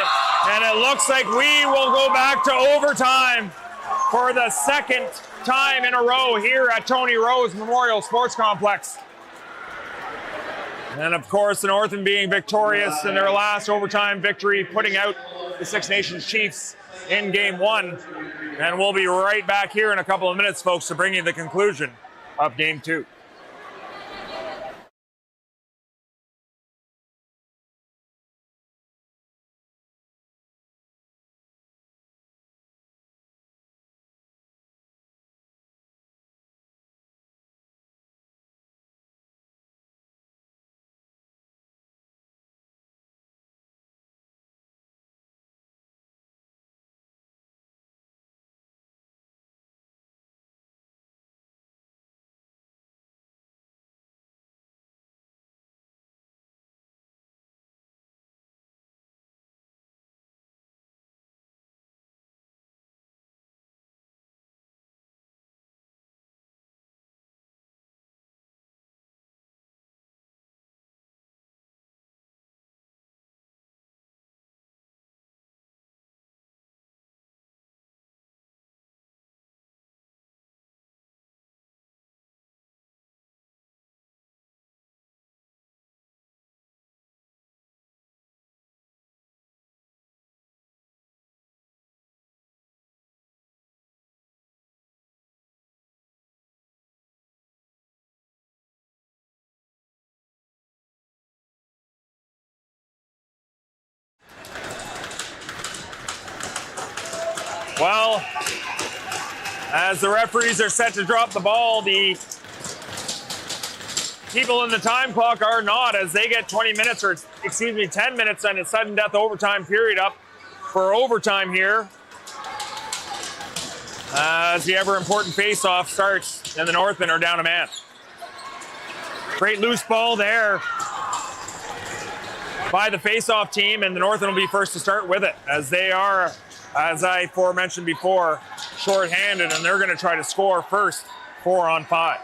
[SPEAKER 1] And it looks like we will go back to overtime for the second time in a row here at Tony Rose Memorial Sports Complex. And of course, the Northmen being victorious in their last overtime victory, putting out the Six Nations Chiefs in Game 1. And we'll be right back here in a couple of minutes, folks, to bring you the conclusion of Game 2. Well, as the referees are set to drop the ball, the people in the time clock are not, as they get 10 minutes on a sudden death overtime period up for overtime here. As the ever important face-off starts and the Northmen are down a man. Great loose ball there by the face-off team, and the Northmen will be first to start with it, as they are, as I aforementioned before, short-handed, and they're going to try to score first, 4-on-5.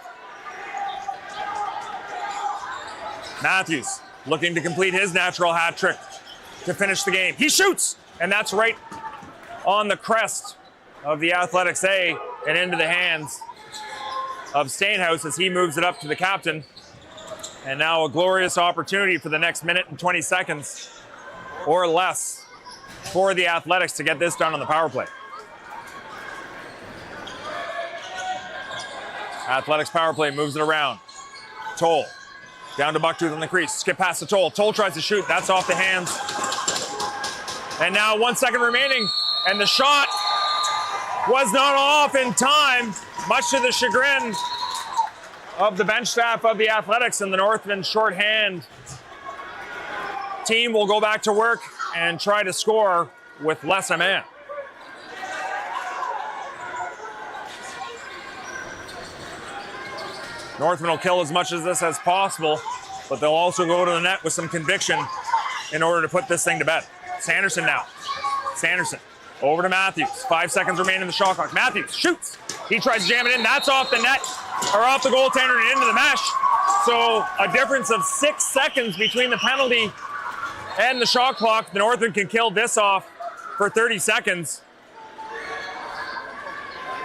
[SPEAKER 1] Matthews looking to complete his natural hat trick to finish the game. He shoots, and that's right on the crest of the Athletics A and into the hands of Stainhouse as he moves it up to the captain. And now a glorious opportunity for the next minute and 20 seconds or less for the Athletics to get this done on the power play. Athletics power play moves it around. Toll down to Bucktooth on the crease. Skip past to Toll. Toll tries to shoot. That's off the hands. And now 1 second remaining. And the shot was not off in time, much to the chagrin of the bench staff of the Athletics, and the Northmen shorthand team will go back to work and try to score with less a man. Northmen will kill as much of this as possible, but they'll also go to the net with some conviction in order to put this thing to bed. Sanderson now. Sanderson over to Matthews. 5 seconds remain in the shot clock. Matthews shoots. He tries to jam it in. That's off the net, or off the goaltender and into the mesh. So a difference of 6 seconds between the penalty and the shot clock. The Northmen can kill this off for 30 seconds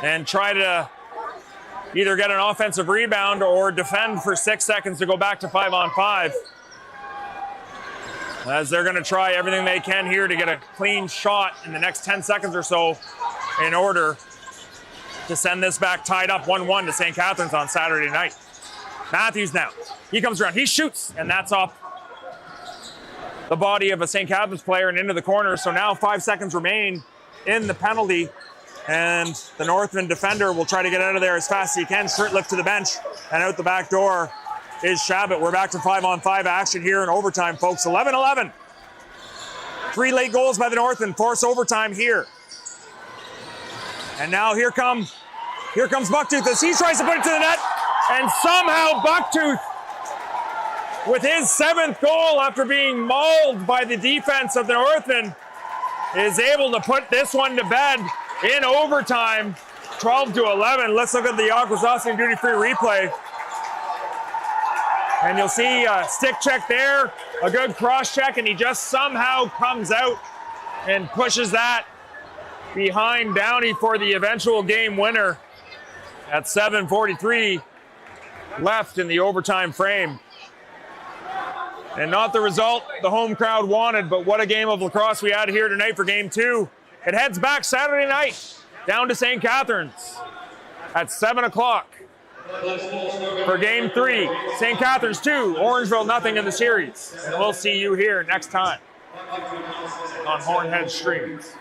[SPEAKER 1] and try to either get an offensive rebound or defend for 6 seconds to go back to 5-on-5. as they're going to try everything they can here to get a clean shot in the next 10 seconds or so in order to send this back tied up 1-1 to St. Catharines on Saturday night. Matthews now. He comes around. He shoots, and that's off the body of a St. Catharines player and into the corner. So now 5 seconds remain in the penalty, and the Northmen defender will try to get out of there as fast as he can. Shirt lift to the bench, and out the back door is Shabbat. We're back to 5-on-5 action here in overtime, folks. 11-11. 3 late goals by the Northmen force overtime here. And now here comes Bucktooth as he tries to put it to the net, and somehow Bucktooth, with his 7th goal after being mauled by the defense of the Northmen, is able to put this one to bed in overtime, 12-11. Let's look at the Akwesasne duty-free replay. And you'll see a stick check there, a good cross check, and he just somehow comes out and pushes that behind Downey for the eventual game winner at 7:43 left in the overtime frame. And not the result the home crowd wanted, but what a game of lacrosse we had here tonight for Game 2. It heads back Saturday night down to St. Catharines at 7 o'clock for Game 3. St. Catharines 2, Orangeville nothing in the series. And we'll see you here next time on Hornhead Streams.